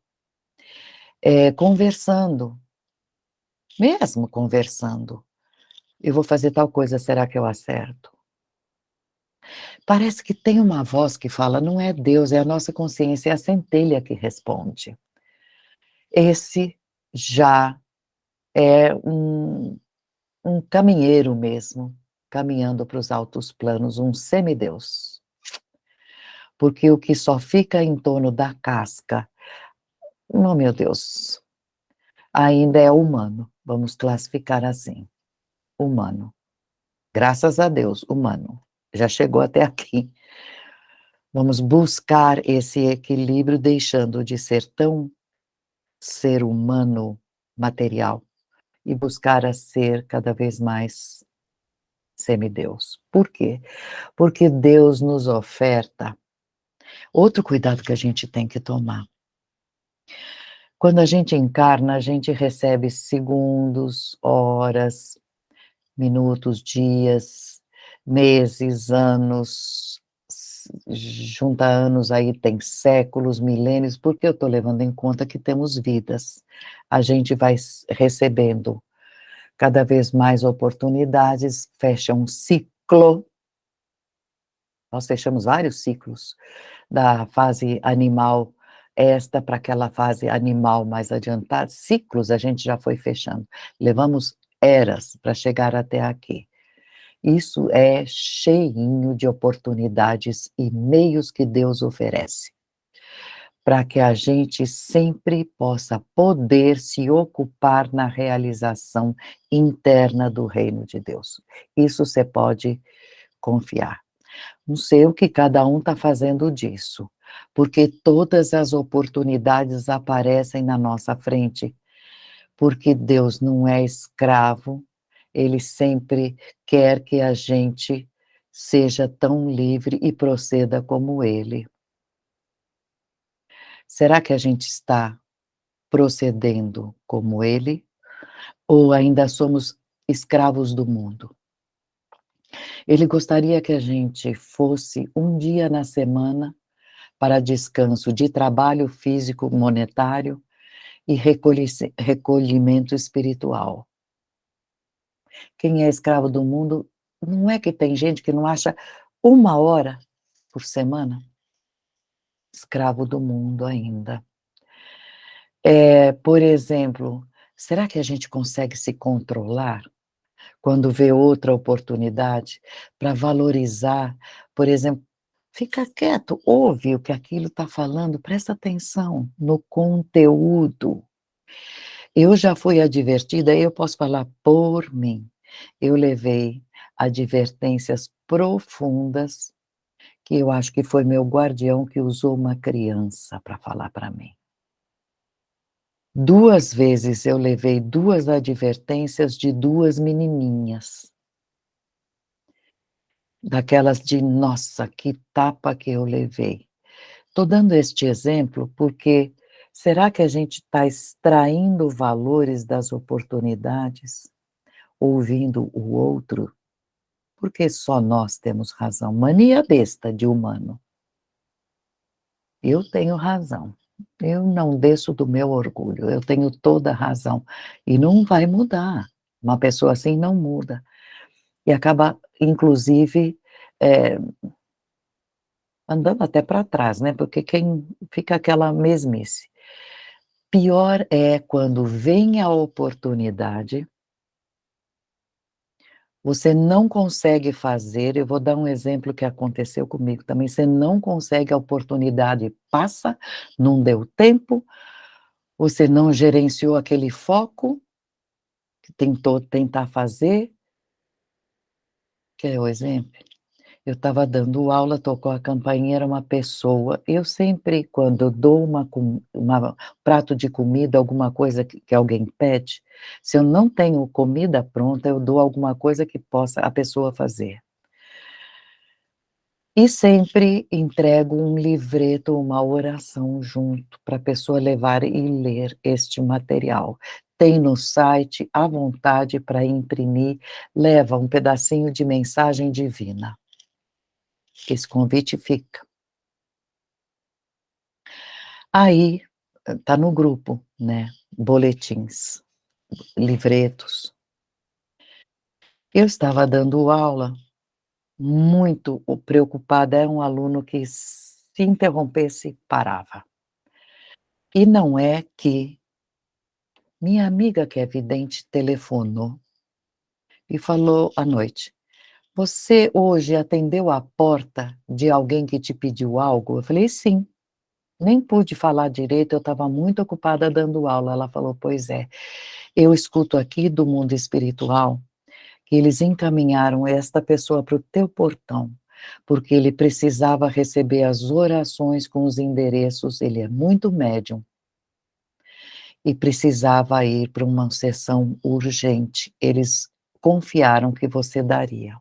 conversando, mesmo conversando: "Eu vou fazer tal coisa, será que eu acerto?". Parece que tem uma voz que fala: "Não é Deus, é a nossa consciência, é a centelha que responde". Esse já é um caminheiro mesmo, caminhando para os altos planos, um semideus. Porque o que só fica em torno da casca, oh meu Deus, ainda é humano, vamos classificar assim, humano. Graças a Deus, humano. Já chegou até aqui. Vamos buscar esse equilíbrio, deixando de ser tão ser humano material e buscar a ser cada vez mais semideus. Por quê? Porque Deus nos oferta outro cuidado que a gente tem que tomar. Quando a gente encarna, a gente recebe segundos, horas, minutos, dias, meses, anos, junta anos, aí tem séculos, milênios, porque eu estou levando em conta que temos vidas. A gente vai recebendo cada vez mais oportunidades, fecha um ciclo, nós fechamos vários ciclos da fase animal esta para aquela fase animal mais adiantada, ciclos a gente já foi fechando, levamos eras para chegar até aqui. Isso é cheinho de oportunidades e meios que Deus oferece, para que a gente sempre possa poder se ocupar na realização interna do reino de Deus. Isso você pode confiar. Não sei o que cada um está fazendo disso, porque todas as oportunidades aparecem na nossa frente, porque Deus não é escravo, Ele sempre quer que a gente seja tão livre e proceda como Ele. Será que a gente está procedendo como Ele, ou ainda somos escravos do mundo? Ele gostaria que a gente fosse um dia na semana para descanso de trabalho físico monetário e recolhimento espiritual. Quem é escravo do mundo, não é que tem gente que não acha uma hora por semana? Escravo do mundo ainda. Por exemplo, será que a gente consegue se controlar quando vê outra oportunidade para valorizar, por exemplo, fica quieto, ouve o que aquilo está falando, presta atenção no conteúdo. Eu já fui advertida, eu posso falar por mim, eu levei advertências profundas, que eu acho que foi meu guardião que usou uma criança para falar para mim. 2 vezes eu levei 2 advertências de 2 menininhas, daquelas de nossa, que tapa que eu levei. Estou dando este exemplo porque será que a gente está extraindo valores das oportunidades, ouvindo o outro? Porque só nós temos razão, mania besta de humano. Eu tenho razão, eu não desço do meu orgulho, eu tenho toda a razão, e não vai mudar, uma pessoa assim não muda, e acaba inclusive, eh, andando até para trás, né, porque quem fica aquela mesmice. Pior é quando vem a oportunidade, você não consegue fazer, eu vou dar um exemplo que aconteceu comigo também, você não consegue, a oportunidade passa, não deu tempo, você não gerenciou aquele foco, que tentou tentar fazer, quer o exemplo? Eu estava dando aula, tocou a campainha, era uma pessoa. Eu sempre, quando eu dou uma prato de comida, alguma coisa que alguém pede, se eu não tenho comida pronta, eu dou alguma coisa que possa a pessoa fazer. E sempre entrego um livreto, uma oração junto, para a pessoa levar e ler este material. Tem no site, à vontade para imprimir, leva um pedacinho de mensagem divina. Esse convite fica. Aí, tá no grupo, né, boletins, livretos. Eu estava dando aula, muito preocupada, era um aluno que se interrompesse, parava. E não é que minha amiga que é vidente telefonou e falou à noite: "Você hoje atendeu a porta de alguém que te pediu algo?" Eu falei: "Sim." Nem pude falar direito, eu estava muito ocupada dando aula. Ela falou: "Pois é, eu escuto aqui do mundo espiritual que eles encaminharam esta pessoa para o teu portão, porque ele precisava receber as orações com os endereços, ele é muito médium, e precisava ir para uma sessão urgente. Eles confiaram que você daria."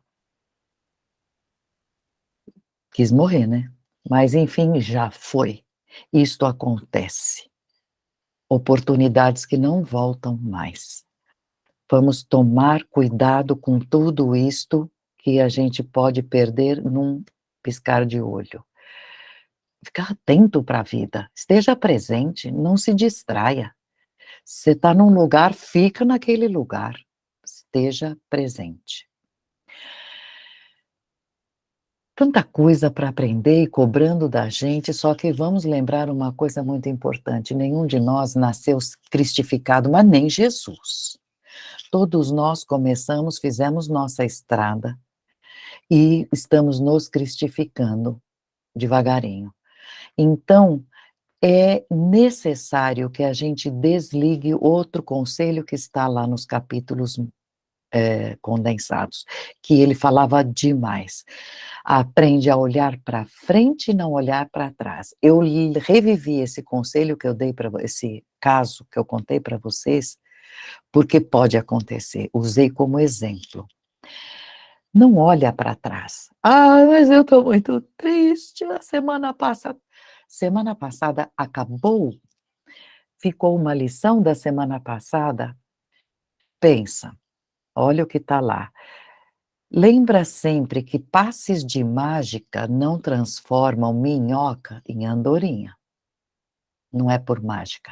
Quis morrer, né? Mas enfim, já foi. Isto acontece. Oportunidades que não voltam mais. Vamos tomar cuidado com tudo isto que a gente pode perder num piscar de olho. Ficar atento para a vida, esteja presente, não se distraia. Você está num lugar, fica naquele lugar, esteja presente. Tanta coisa para aprender e cobrando da gente, só que vamos lembrar uma coisa muito importante: nenhum de nós nasceu cristificado, mas nem Jesus. Todos nós começamos, fizemos nossa estrada e estamos nos cristificando devagarinho. Então, é necessário que a gente desligue outro conselho que está lá nos capítulos, condensados, que ele falava demais. Aprende a olhar para frente e não olhar para trás. Eu revivi esse conselho que eu dei para esse caso que eu contei para vocês, porque pode acontecer, usei como exemplo. Não olha para trás. "Ah, mas eu estou muito triste, a semana passada acabou, ficou uma lição da semana passada?" Pensa, olha o que está lá. Lembra sempre que passes de mágica não transformam minhoca em andorinha. Não é por mágica.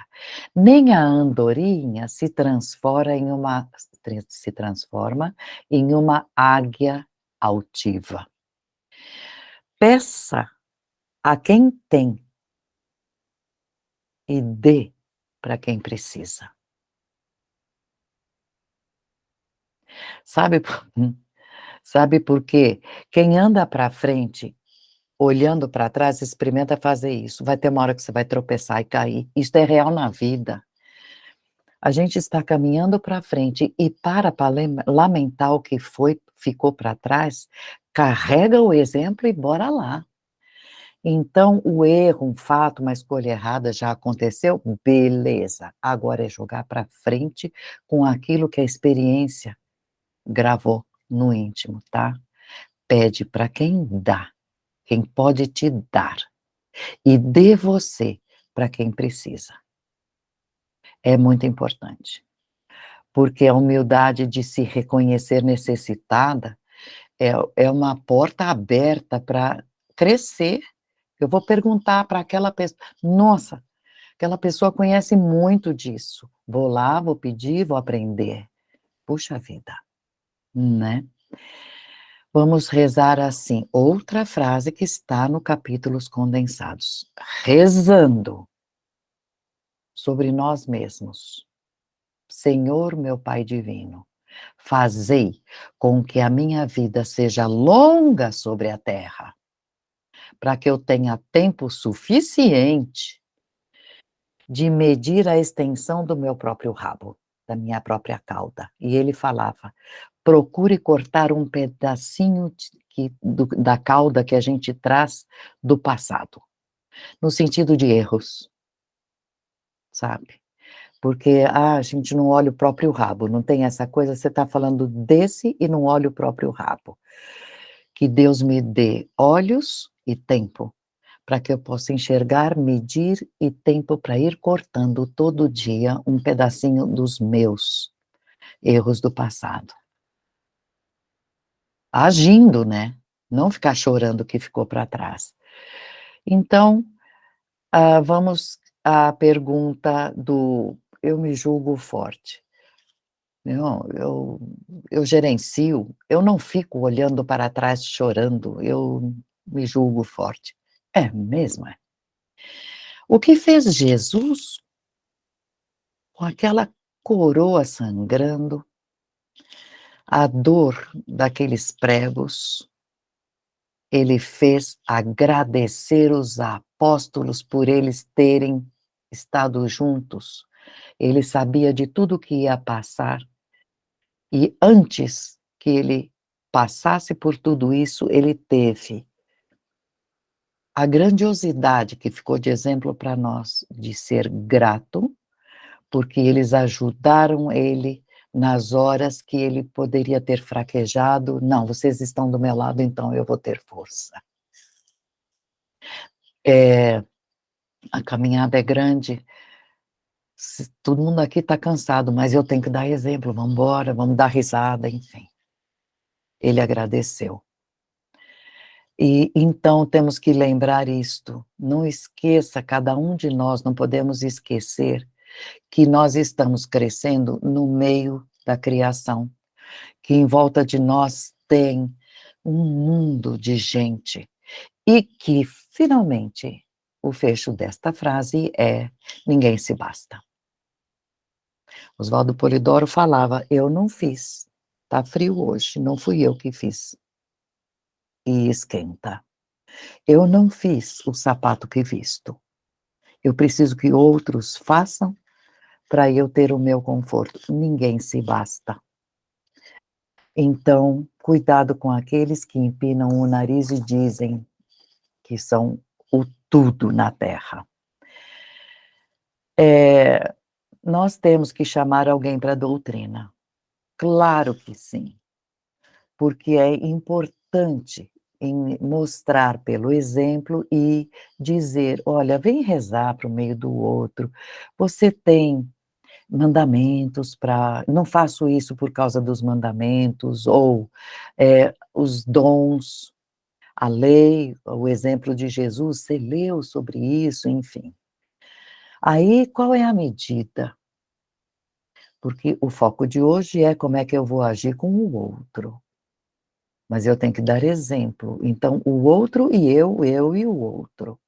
Nem a andorinha se transforma em uma águia altiva. Peça a quem tem e dê para quem precisa. Sabe por sabe por quê? Quem anda para frente, olhando para trás, experimenta fazer isso, vai ter uma hora que você vai tropeçar e cair. Isso é real na vida. A gente está caminhando para frente e para lamentar o que ficou para trás, carrega o exemplo e bora lá. Então, o erro, um fato, uma escolha errada já aconteceu, beleza. Agora é jogar para frente com aquilo que a experiência gravou no íntimo, tá? Pede para quem dá, quem pode te dar, e dê você para quem precisa. É muito importante, porque a humildade de se reconhecer necessitada é uma porta aberta para crescer. Eu vou perguntar para aquela pessoa: "Nossa, aquela pessoa conhece muito disso. Vou lá, vou pedir, vou aprender." Puxa vida, né. Vamos rezar assim, outra frase que está no capítulos condensados. Rezando sobre nós mesmos. Senhor meu Pai divino, fazei com que a minha vida seja longa sobre a terra, para que eu tenha tempo suficiente de medir a extensão do meu próprio rabo. da minha própria cauda. E ele falava: "Procure cortar um pedacinho da cauda que a gente traz do passado", no sentido de erros, sabe. Porque, a gente não olha o próprio rabo, não tem essa coisa, você está falando desse e não olha o próprio rabo. Que Deus me dê olhos e tempo, para que eu possa enxergar, medir e tempo para ir cortando todo dia um pedacinho dos meus erros do passado. Agindo, né, não ficar chorando o que ficou para trás. Então, vamos à pergunta do eu me julgo forte. Não, eu gerencio, eu não fico olhando para trás chorando, eu me julgo forte. É mesmo, é. O que fez Jesus com aquela coroa sangrando, a dor daqueles pregos, ele fez agradecer os apóstolos por eles terem estado juntos. Ele sabia de tudo que ia passar e antes que ele passasse por tudo isso, ele teve a grandiosidade que ficou de exemplo para nós, de ser grato, porque eles ajudaram ele nas horas que ele poderia ter fraquejado. "Não, vocês estão do meu lado, então eu vou ter força". Eh, a caminhada é grande, todo mundo aqui está cansado, mas eu tenho que dar exemplo, vamos embora, vamos dar risada, enfim. Ele agradeceu. E então temos que lembrar isto, não esqueça, cada um de nós, não podemos esquecer que nós estamos crescendo no meio da criação, que em volta de nós tem um mundo de gente, e que finalmente o fecho desta frase é: ninguém se basta. Oswaldo Polidoro falava: "Eu não fiz, tá frio hoje, não fui eu que fiz, e esquenta. Eu não fiz o sapato que visto, eu preciso que outros façam para eu ter o meu conforto, ninguém se basta". Então, cuidado com aqueles que empinam o nariz e dizem que são o tudo na Terra. Nós temos que chamar alguém para a doutrina. Claro que sim, porque é importante em mostrar pelo exemplo e dizer: "Olha, vem rezar para o meio do outro, você tem mandamentos para não faço isso por causa dos mandamentos", ou, os dons, a lei, o exemplo de Jesus, você leu sobre isso, enfim. Aí, qual é a medida? Porque o foco de hoje é como é que eu vou agir com o outro, mas eu tenho que dar exemplo, então o outro e eu e o outro.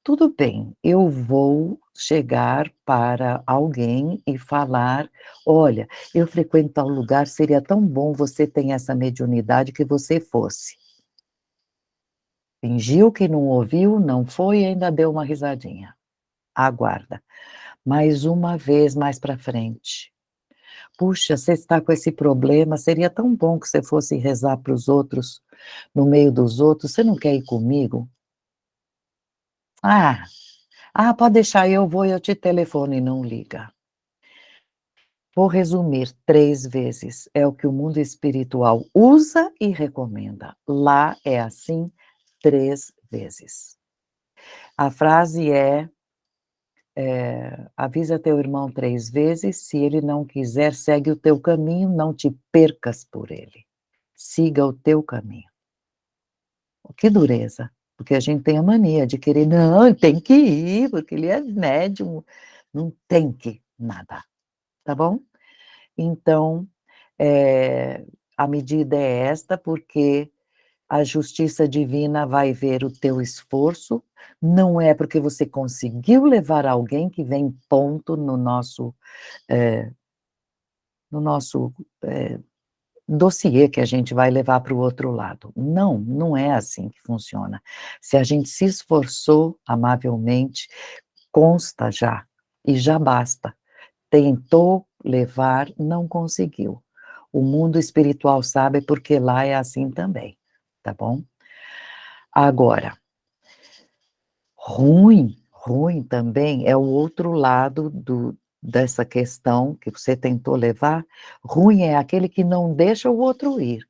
Tudo bem, eu vou chegar para alguém e falar: "Olha, eu frequento tal lugar, seria tão bom você ter essa mediunidade que você fosse". Fingiu que não ouviu, não foi e ainda deu uma risadinha. Aguarda, mais uma vez mais para frente. "Puxa, você está com esse problema, seria tão bom que você fosse rezar para os outros, no meio dos outros, você não quer ir comigo?". "Ah, pode deixar, eu vou e eu te telefono", e não liga. Vou resumir 3 vezes, é o que o mundo espiritual usa e recomenda. Lá é assim 3 vezes. A frase é, "Avisa teu irmão 3 vezes, se ele não quiser, segue o teu caminho, não te percas por ele. Siga o teu caminho". Que dureza, porque a gente tem a mania de querer: "Não, tem que ir, porque ele é médium", não tem que nada, tá bom? Então, eh, a medida é esta, porque a justiça divina vai ver o teu esforço, não é porque você conseguiu levar alguém que vem ponto eh, no nosso, dossiê que a gente vai levar para o outro lado. Não, não é assim que funciona. Se a gente se esforçou amavelmente, consta já, e já basta. Tentou, levar, não conseguiu. O mundo espiritual sabe, porque lá é assim também, tá bom? Agora, ruim também é o outro lado dessa questão que você tentou levar. Ruim é aquele que não deixa o outro ir.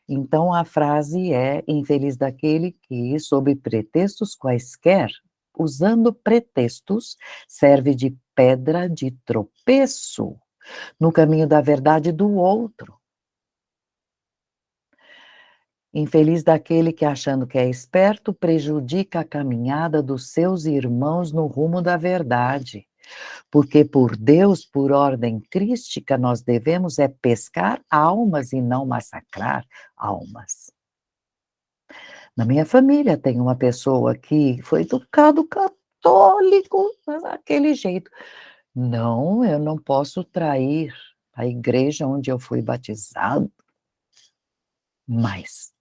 Então a frase é: infeliz daquele que, sob pretextos quaisquer, usando pretextos, serve de pedra de tropeço no caminho da verdade do outro. Infeliz daquele que, achando que é esperto, prejudica a caminhada dos seus irmãos no rumo da verdade. Porque por Deus, por ordem crística, nós devemos é pescar almas e não massacrar almas. Na minha família tem uma pessoa que foi educado católico, mas daquele jeito. Não, eu não posso trair a igreja onde eu fui batizado, mas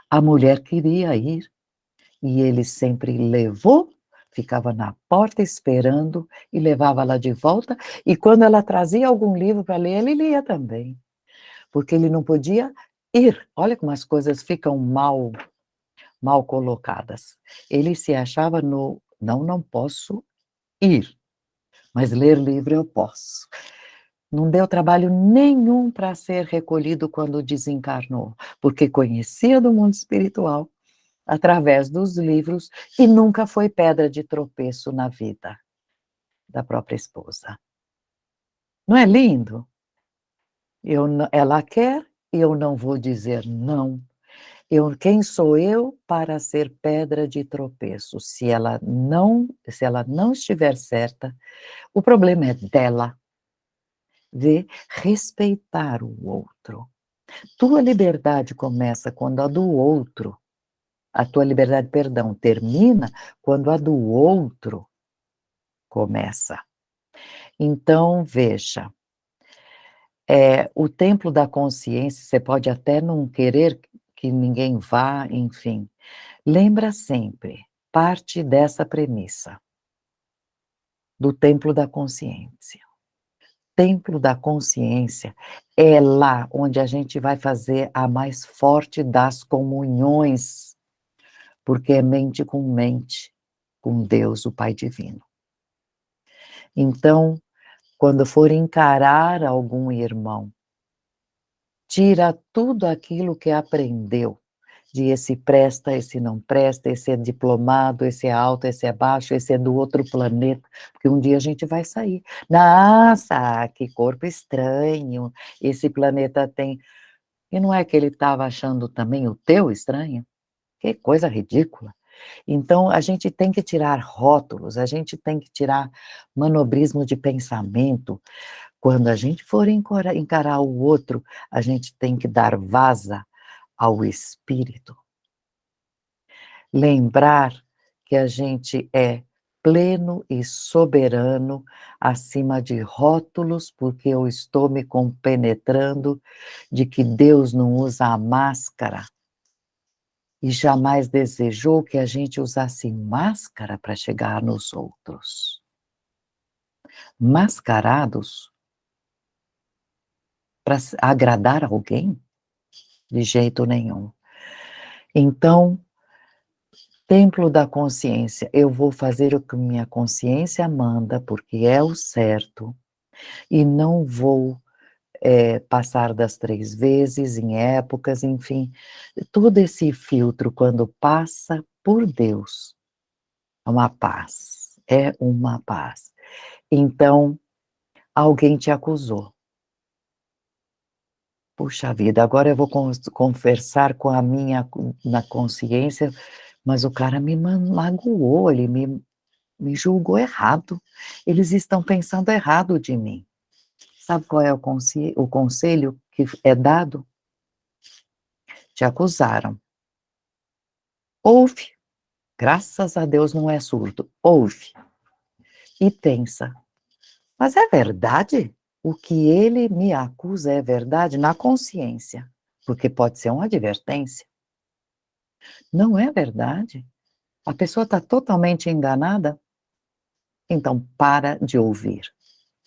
a mulher queria ir e ele sempre levou, ficava na porta esperando e levava ela de volta, e quando ela trazia algum livro para ler, ele lia também, porque ele não podia ir. Olha como as coisas ficam mal colocadas. Ele se achava no não, não posso ir, mas ler livro eu posso. Não deu trabalho nenhum para ser recolhido quando desencarnou, porque conhecia do mundo espiritual através dos livros e nunca foi pedra de tropeço na vida da própria esposa. Não é lindo? Ela quer e eu não vou dizer não. Quem sou eu para ser pedra de tropeço? Se ela não estiver certa, o problema é dela. Vê, respeitar o outro. Tua liberdade começa quando a tua liberdade, perdão, termina quando a do outro começa. Então, veja, o templo da consciência, você pode até não querer que ninguém vá, enfim. Lembra sempre, parte dessa premissa, do templo da consciência. Templo da consciência é lá onde a gente vai fazer a mais forte das comunhões, porque é mente, com Deus, o Pai Divino. Então, quando for encarar algum irmão, tira tudo aquilo que aprendeu, de esse presta, esse não presta, esse é diplomado, esse é alto, esse é baixo, esse é do outro planeta, porque um dia a gente vai sair. Nossa, que corpo estranho, esse planeta tem. E não é que ele estava achando também o teu estranho? Que coisa ridícula. Então, a gente tem que tirar rótulos, a gente tem que tirar manobrismo de pensamento. Quando a gente for encarar o outro, a gente tem que dar vaza ao espírito. Lembrar que a gente é pleno e soberano acima de rótulos, porque eu estou me compenetrando de que Deus não usa a máscara e jamais desejou que a gente usasse máscara para chegar nos outros. Mascarados para agradar alguém? De jeito nenhum. Então, templo da consciência, eu vou fazer o que minha consciência manda, porque é o certo, e não vou passar das 3 vezes, em épocas, enfim, todo esse filtro, quando passa por Deus, é uma paz. Então, alguém te acusou. Puxa vida, agora eu vou conversar com a minha na consciência, mas o cara me magoou, ele me julgou errado. Eles estão pensando errado de mim. Sabe qual é o conselho que é dado? Te acusaram. Ouve. Graças a Deus não é surdo. Ouve. E pensa. Mas é verdade? O que ele me acusa é verdade na consciência, porque pode ser uma advertência. Não é verdade? A pessoa está totalmente enganada? Então, para de ouvir.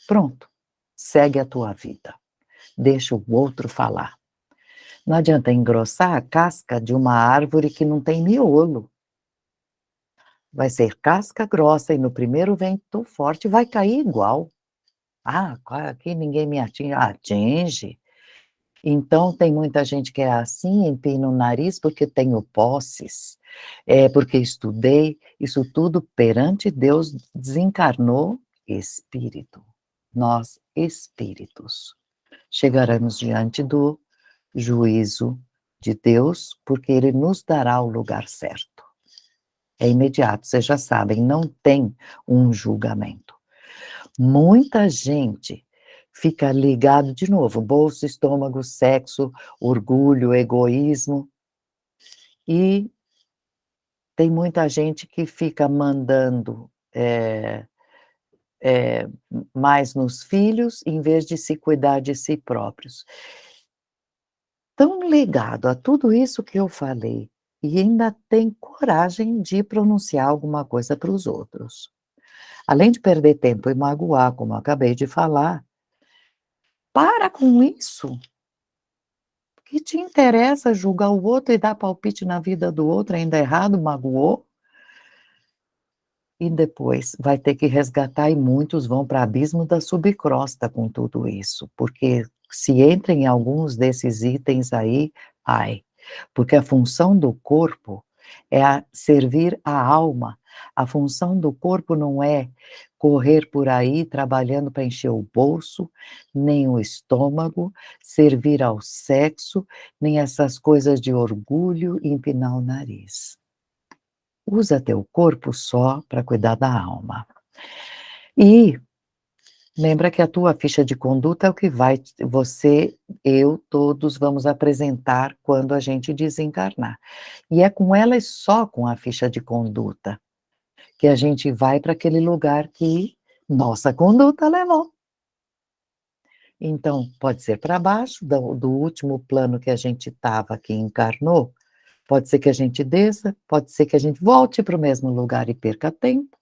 Pronto. segue a tua vida, deixa o outro falar. Não adianta engrossar a casca de uma árvore que não tem miolo. Vai ser casca grossa e no primeiro vento forte vai cair igual. Ah, aqui ninguém me atinge. Atinge. Então tem muita gente que é assim, empina o nariz porque tenho posses, porque estudei, isso tudo perante Deus desencarnou espírito. Nós, espíritos, chegaremos diante do juízo de Deus, porque Ele nos dará o lugar certo. É imediato, vocês já sabem, não tem um julgamento. Muita gente fica ligado de novo, bolso, estômago, sexo, orgulho, egoísmo, e tem muita gente que fica mandando mais nos filhos, em vez de se cuidar de si próprios. Tão ligado a tudo isso que eu falei, e ainda tem coragem de pronunciar alguma coisa para os outros. Além de perder tempo e magoar, como eu acabei de falar, para com isso. Que te interessa julgar o outro e dar palpite na vida do outro, ainda errado, magoou? E depois vai ter que resgatar e muitos vão para abismo da subcrosta com tudo isso, porque se entra em alguns desses itens aí, ai, porque a função do corpo é servir a alma. A função do corpo não é correr por aí trabalhando para encher o bolso, nem o estômago, servir ao sexo, nem essas coisas de orgulho e empinar o nariz. Usa teu corpo só para cuidar da alma. E lembra que a tua ficha de conduta é o que vai, você, eu, todos vamos apresentar quando a gente desencarnar. E é com ela e só com a ficha de conduta que a gente vai para aquele lugar que nossa conduta levou. Então, pode ser para baixo, do último plano que a gente estava, que encarnou, pode ser que a gente desça, pode ser que a gente volte para o mesmo lugar e perca tempo,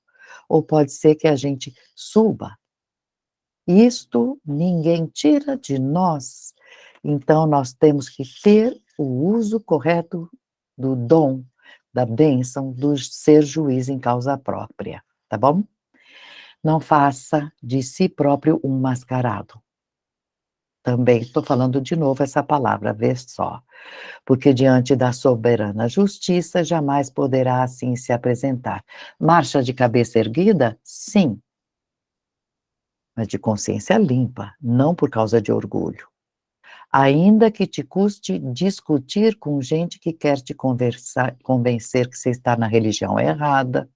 ou pode ser que a gente suba. Isto ninguém tira de nós. Então, nós temos que ter o uso correto do dom, da bênção, do ser juiz em causa própria, tá bom? Não faça de si próprio um mascarado. Também estou falando de novo essa palavra, vê só. Porque diante da soberana justiça jamais poderá assim se apresentar. Marcha de cabeça erguida? Sim, mas de consciência limpa, não por causa de orgulho. Ainda que te custe discutir com gente que quer te convencer que você está na religião errada,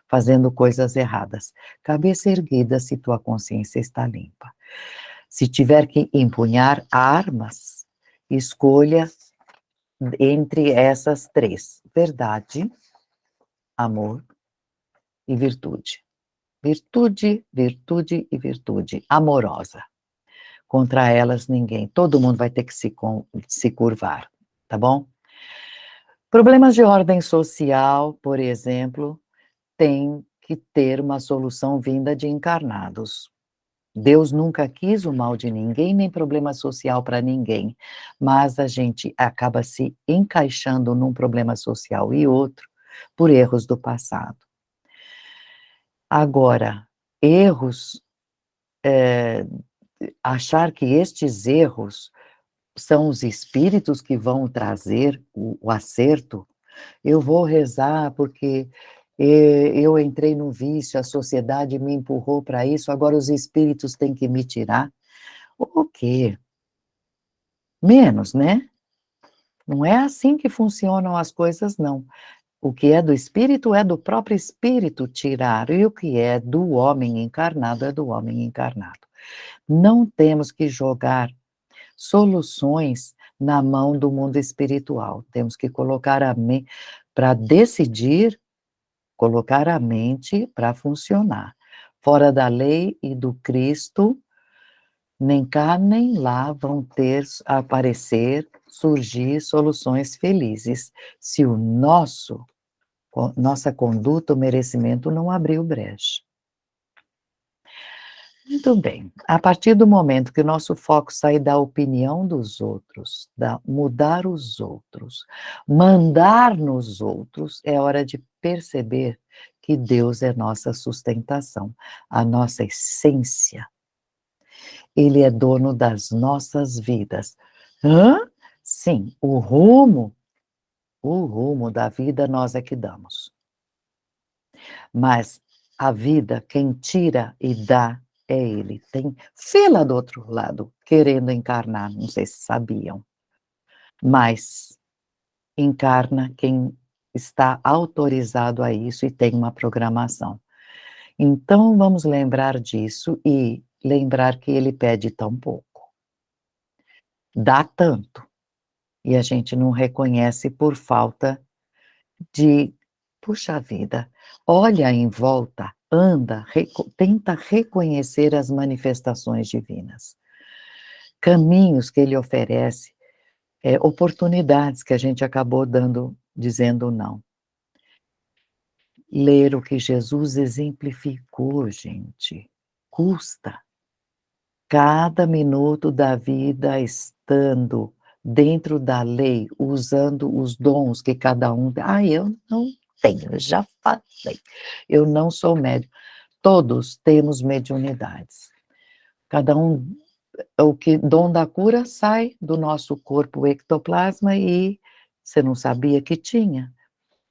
fazendo coisas erradas. Cabeça erguida se tua consciência está limpa. Se tiver que empunhar armas, escolha entre essas três: verdade, amor e virtude. Virtude, virtude e virtude amorosa. Contra elas ninguém, todo mundo vai ter que se curvar, tá bom? Problemas de ordem social, por exemplo, tem que ter uma solução vinda de encarnados. Deus nunca quis o mal de ninguém, nem problema social para ninguém, mas a gente acaba se encaixando num problema social e outro por erros do passado. Agora, erros, achar que estes erros são os espíritos que vão trazer o acerto, eu vou rezar porque eu entrei no vício, a sociedade me empurrou para isso, agora os espíritos têm que me tirar. O quê? Menos, né? Não é assim que funcionam as coisas, não. O que é do espírito é do próprio espírito tirar, e o que é do homem encarnado é do homem encarnado. Não temos que jogar soluções na mão do mundo espiritual. Temos que colocar a mente para decidir, colocar a mente para funcionar. Fora da lei e do Cristo, nem cá nem lá vão aparecer, surgir soluções felizes, se o nossa conduta, o merecimento não abriu brecha. Muito bem. A partir do momento que o nosso foco sair da opinião dos outros, da mudar os outros, mandar nos outros, é hora de perceber que Deus é nossa sustentação, a nossa essência. Ele é dono das nossas vidas. Hã? Sim, o rumo da vida nós é que damos. Mas a vida, quem tira e dá é Ele. Tem fila do outro lado, querendo encarnar, não sei se sabiam, mas encarna quem está autorizado a isso e tem uma programação. Então vamos lembrar disso e lembrar que Ele pede tão pouco, dá tanto, e a gente não reconhece por falta de, puxa vida, olha em volta, anda, tenta reconhecer as manifestações divinas, caminhos que ele oferece, oportunidades que a gente acabou dizendo não. Ler o que Jesus exemplificou, gente, custa. Cada minuto da vida estando dentro da lei, usando os dons que cada um tem. Ah, eu não tenho, eu já falei. Eu não sou médium. Todos temos mediunidades. Cada um, o que dom da cura sai do nosso corpo, o ectoplasma, e você não sabia que tinha.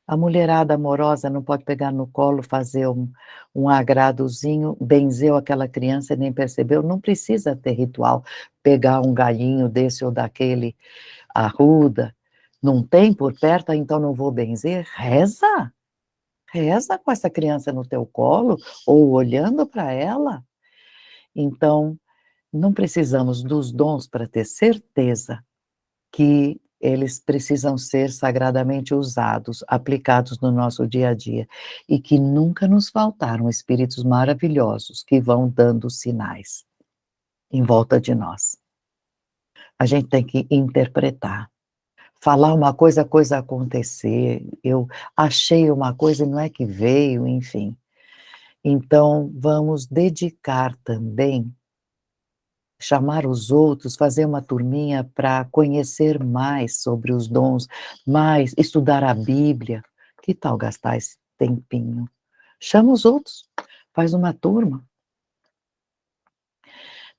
A mulherada amorosa não pode pegar no colo, fazer um agradozinho, benzeu aquela criança e nem percebeu, não precisa ter ritual, pegar um galinho desse ou daquele, arruda, não tem por perto, então não vou benzer, reza, reza com essa criança no teu colo, ou olhando para ela. Então, não precisamos dos dons para ter certeza que eles precisam ser sagradamente usados, aplicados no nosso dia a dia, e que nunca nos faltaram espíritos maravilhosos que vão dando sinais em volta de nós. A gente tem que interpretar. Falar uma coisa, a coisa acontecer, eu achei uma coisa e não é que veio, enfim. Então, vamos dedicar também, chamar os outros, fazer uma turminha para conhecer mais sobre os dons, mais estudar a Bíblia. Que tal gastar esse tempinho? Chama os outros, faz uma turma.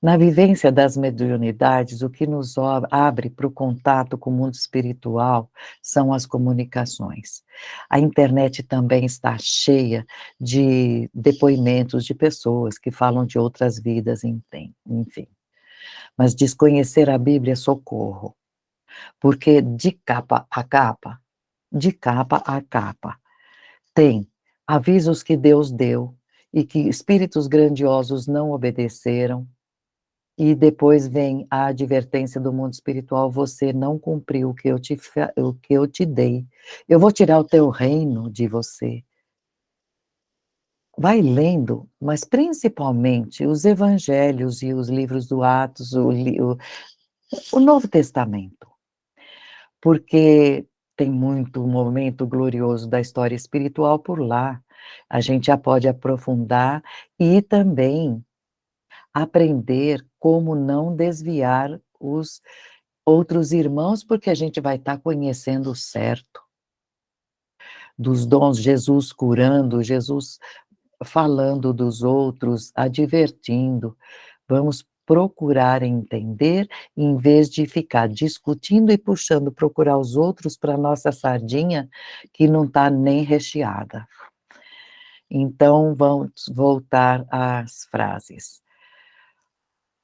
Na vivência das mediunidades, o que nos abre para o contato com o mundo espiritual são as comunicações. A internet também está cheia de depoimentos de pessoas que falam de outras vidas, enfim. Mas desconhecer a Bíblia é socorro, porque de capa a capa, tem avisos que Deus deu e que espíritos grandiosos não obedeceram, e depois vem a advertência do mundo espiritual: você não cumpriu o que eu te dei, eu vou tirar o teu reino de você. Vai lendo, mas principalmente os evangelhos e os livros do Atos, o Novo Testamento. Porque tem muito momento glorioso da história espiritual por lá. A gente já pode aprofundar e também aprender como não desviar os outros irmãos, porque a gente vai estar conhecendo o certo. Dos dons, Jesus curando, Jesus falando dos outros, advertindo. Vamos procurar entender, em vez de ficar discutindo e puxando, procurar os outros para nossa sardinha, que não está nem recheada. Então, vamos voltar às frases.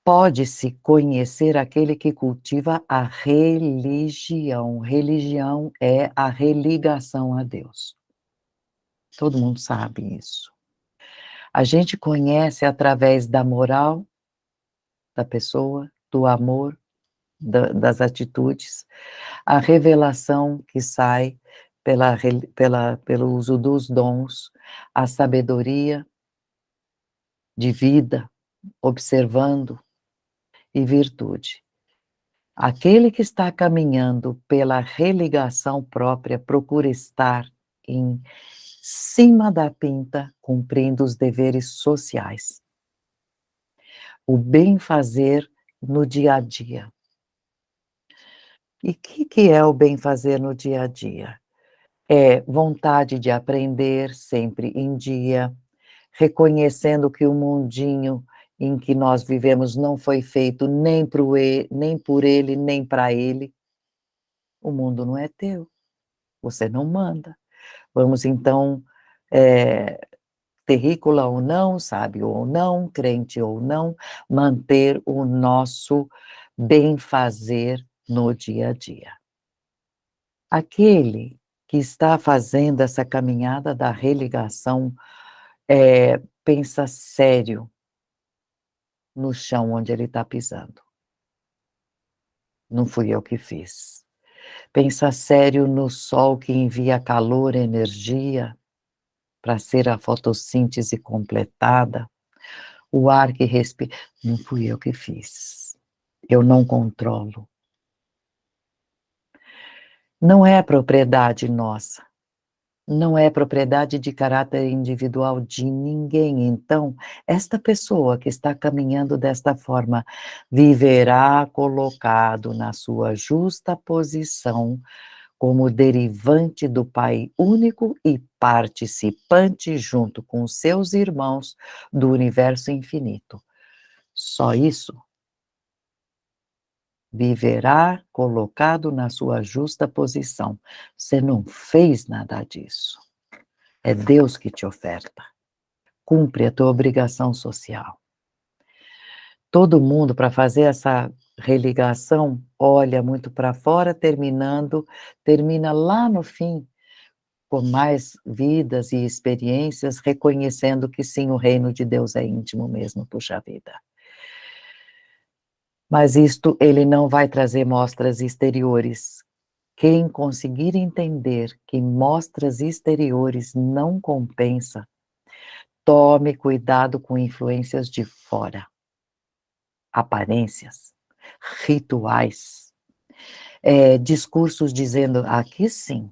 Pode-se conhecer aquele que cultiva a religião. Religião é a religação a Deus. Todo mundo sabe isso. A gente conhece através da moral da pessoa, do amor, das atitudes, a revelação que sai pelo uso dos dons, a sabedoria de vida, observando, e virtude. Aquele que está caminhando pela religação própria procura estar em cima da pinta, cumprindo os deveres sociais. o bem fazer no dia a dia. E que é o bem fazer no dia a dia? É vontade de aprender sempre em dia, reconhecendo que o mundinho em que nós vivemos não foi feito nem por ele, nem para ele. O mundo não é teu, você não manda. Vamos então, eh, terrícola ou não, sábio ou não, crente ou não, manter o nosso bem-fazer no dia a dia. Aquele que está fazendo essa caminhada da religação, pensa sério no chão onde ele está pisando. Não fui eu que fiz. Pensa sério no sol que envia calor e energia para ser a fotossíntese completada, o ar que respira. Não fui eu que fiz. Eu não controlo. Não é propriedade nossa. Não é propriedade de caráter individual de ninguém. Então, esta pessoa que está caminhando desta forma viverá colocado na sua justa posição como derivante do Pai único e participante junto com seus irmãos do universo infinito. Só isso. Viverá colocado na sua justa posição. Você não fez nada disso. É Deus que te oferta. Cumpre a tua obrigação social. Todo mundo, para fazer essa religação, olha muito para fora, termina lá no fim, com mais vidas e experiências, reconhecendo que sim, o reino de Deus é íntimo mesmo, puxa vida. Mas isto, ele não vai trazer mostras exteriores. Quem conseguir entender que mostras exteriores não compensa, tome cuidado com influências de fora, aparências, rituais, discursos dizendo, aqui sim,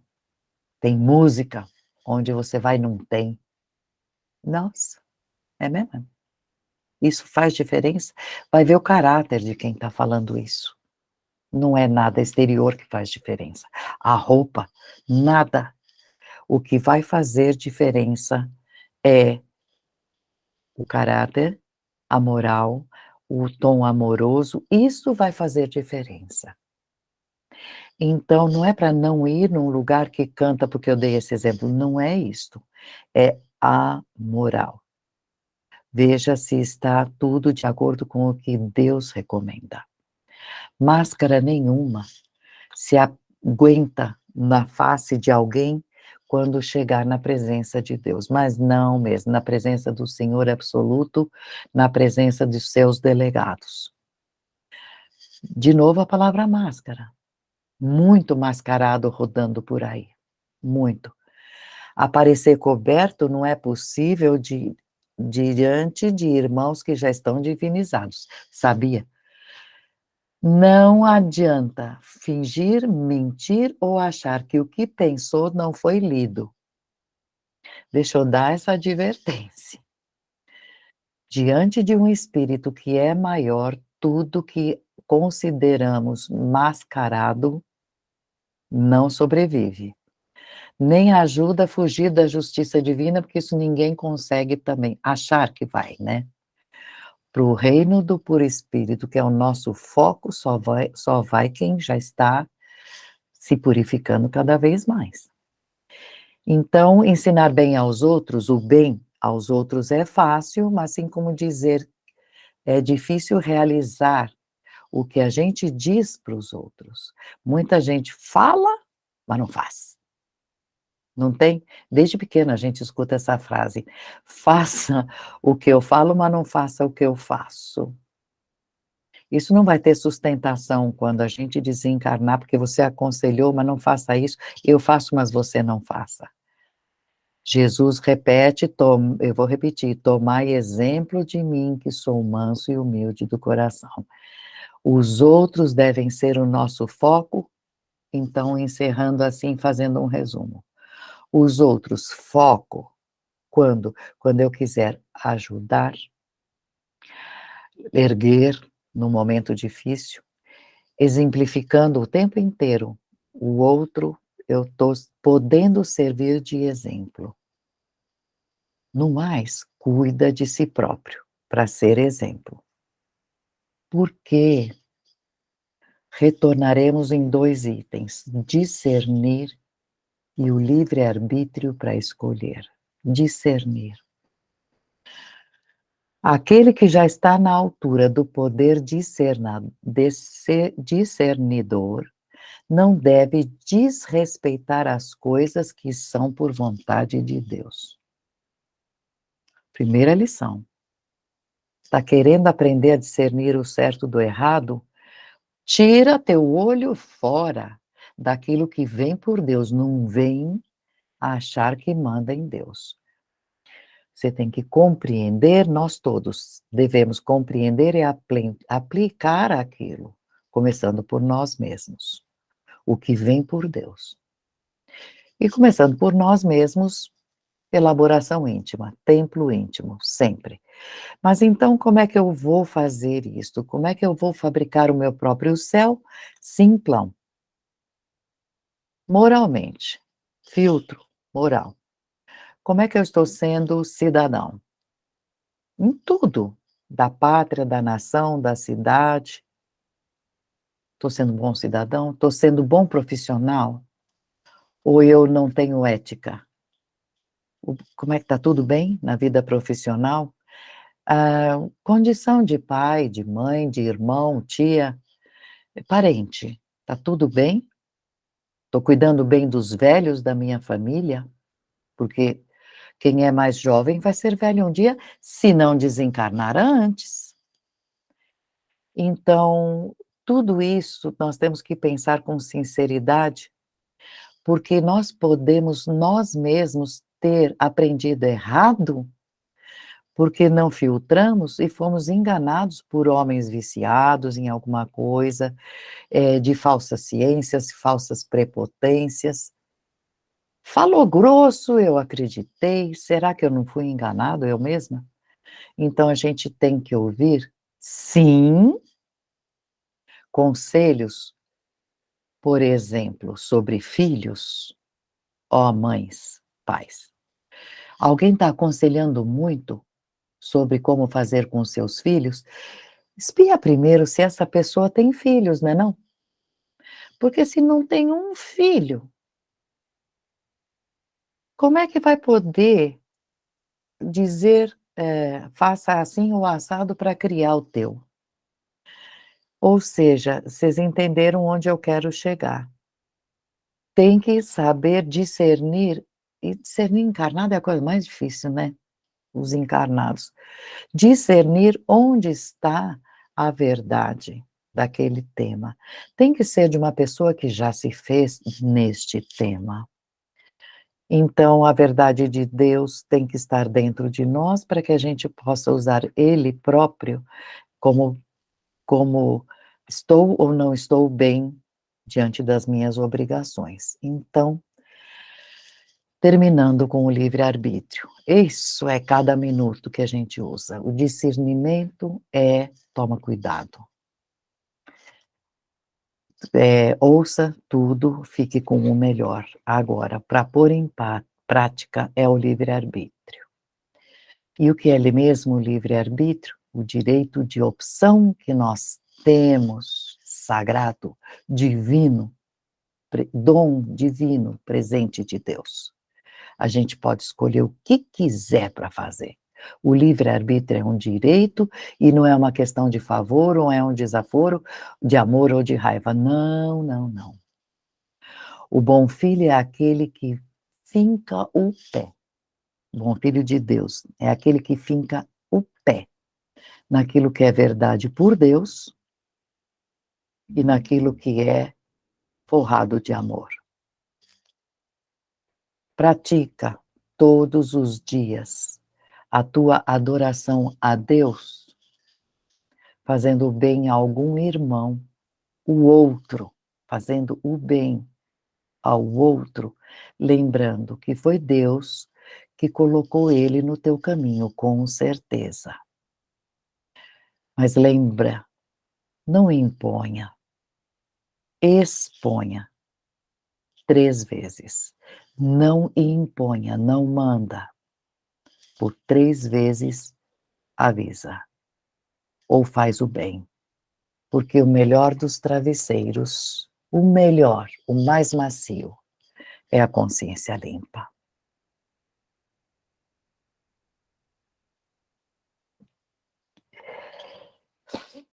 tem música, onde você vai não tem. Nossa, é mesmo? Isso faz diferença? Vai ver o caráter de quem está falando isso. Não é nada exterior que faz diferença. A roupa, nada. O que vai fazer diferença é o caráter, a moral, o tom amoroso, isso vai fazer diferença. Então, não é para não ir num lugar que canta, porque eu dei esse exemplo, não é isto. É a moral. Veja se está tudo de acordo com o que Deus recomenda. Máscara nenhuma se aguenta na face de alguém quando chegar na presença de Deus, mas não mesmo, na presença do Senhor absoluto, na presença dos seus delegados. De novo a palavra máscara. Muito mascarado rodando por aí, muito. Aparecer coberto não é possível diante de irmãos que já estão divinizados, sabia? Não adianta fingir, mentir ou achar que o que pensou não foi lido. Deixa eu dar essa advertência. Diante de um espírito que é maior, tudo que consideramos mascarado não sobrevive. Nem ajuda a fugir da justiça divina, porque isso ninguém consegue também achar que vai, né? Para o reino do puro espírito, que é o nosso foco, só vai quem já está se purificando cada vez mais. Então, ensinar bem aos outros, o bem aos outros é fácil, mas assim como dizer, é difícil realizar o que a gente diz para os outros. Muita gente fala, mas não faz. Não tem? Desde pequena a gente escuta essa frase: faça o que eu falo, mas não faça o que eu faço. Isso não vai ter sustentação quando a gente desencarnar, porque você aconselhou, mas não faça isso, eu faço, mas você não faça. Jesus repete, eu vou repetir, tomai exemplo de mim, que sou manso e humilde do coração. Os outros devem ser o nosso foco, então encerrando assim, fazendo um resumo. Os outros, foco, quando? Quando eu quiser ajudar, erguer no momento difícil, exemplificando o tempo inteiro o outro, eu estou podendo servir de exemplo. No mais, cuida de si próprio, para ser exemplo. Porque retornaremos em 2 itens: discernir e o livre-arbítrio para escolher. Discernir. Aquele que já está na altura do poder discernidor não deve desrespeitar as coisas que são por vontade de Deus. Primeira lição. Está querendo aprender a discernir o certo do errado? Tira teu olho fora daquilo que vem por Deus, não vem achar que manda em Deus. Você tem que compreender, nós todos devemos compreender e aplicar aquilo, começando por nós mesmos, o que vem por Deus. E começando por nós mesmos, elaboração íntima, templo íntimo, sempre. Mas então, como é que eu vou fazer isto? Como é que eu vou fabricar o meu próprio céu? Simplão. Moralmente. Filtro moral. Como é que eu estou sendo cidadão? Em tudo. Da pátria, da nação, da cidade. Estou sendo um bom cidadão? Estou sendo bom profissional? Ou eu não tenho ética? Como é que está tudo bem na vida profissional? Condição de pai, de mãe, de irmão, tia, parente. Está tudo bem? Estou cuidando bem dos velhos da minha família? Porque quem é mais jovem vai ser velho um dia, se não desencarnar antes. Então, tudo isso nós temos que pensar com sinceridade, porque nós podemos nós mesmos ter aprendido errado, porque não filtramos e fomos enganados por homens viciados em alguma coisa, de falsas ciências, falsas prepotências. Falou grosso, eu acreditei, será que eu não fui enganado eu mesma? Então a gente tem que ouvir, sim, conselhos, por exemplo, sobre filhos, ó mães, pais. Alguém está aconselhando muito sobre como fazer com seus filhos? Espia primeiro se essa pessoa tem filhos, não é não? Porque se não tem um filho, como é que vai poder dizer, faça assim ou assado para criar o teu? Ou seja, vocês entenderam onde eu quero chegar. Tem que saber discernir, e discernir encarnado é a coisa mais difícil, né, os encarnados. Discernir onde está a verdade daquele tema. Tem que ser de uma pessoa que já se fez neste tema. Então, a verdade de Deus tem que estar dentro de nós para que a gente possa usar Ele próprio como estou ou não estou bem diante das minhas obrigações. Então, terminando com o livre-arbítrio. Isso é cada minuto que a gente usa. O discernimento toma cuidado. Ouça tudo, fique com o melhor. Agora, para pôr em prática é o livre-arbítrio. E o que é mesmo o livre-arbítrio? O direito de opção que nós temos, sagrado, divino, dom divino, presente de Deus. A gente pode escolher o que quiser para fazer. O livre-arbítrio é um direito e não é uma questão de favor ou é um desaforo, de amor ou de raiva. Não, não, não. O bom filho é aquele que finca o pé. O bom filho de Deus é aquele que finca o pé naquilo que é verdade por Deus e naquilo que é forrado de amor. Pratica todos os dias a tua adoração a Deus, fazendo o bem a algum irmão, o outro, fazendo o bem ao outro, lembrando que foi Deus que colocou ele no teu caminho, com certeza. Mas lembra, não imponha, exponha 3 vezes. Não imponha, não manda. Por 3 vezes avisa, ou faz o bem, porque o melhor dos travesseiros, o melhor, o mais macio, é a consciência limpa.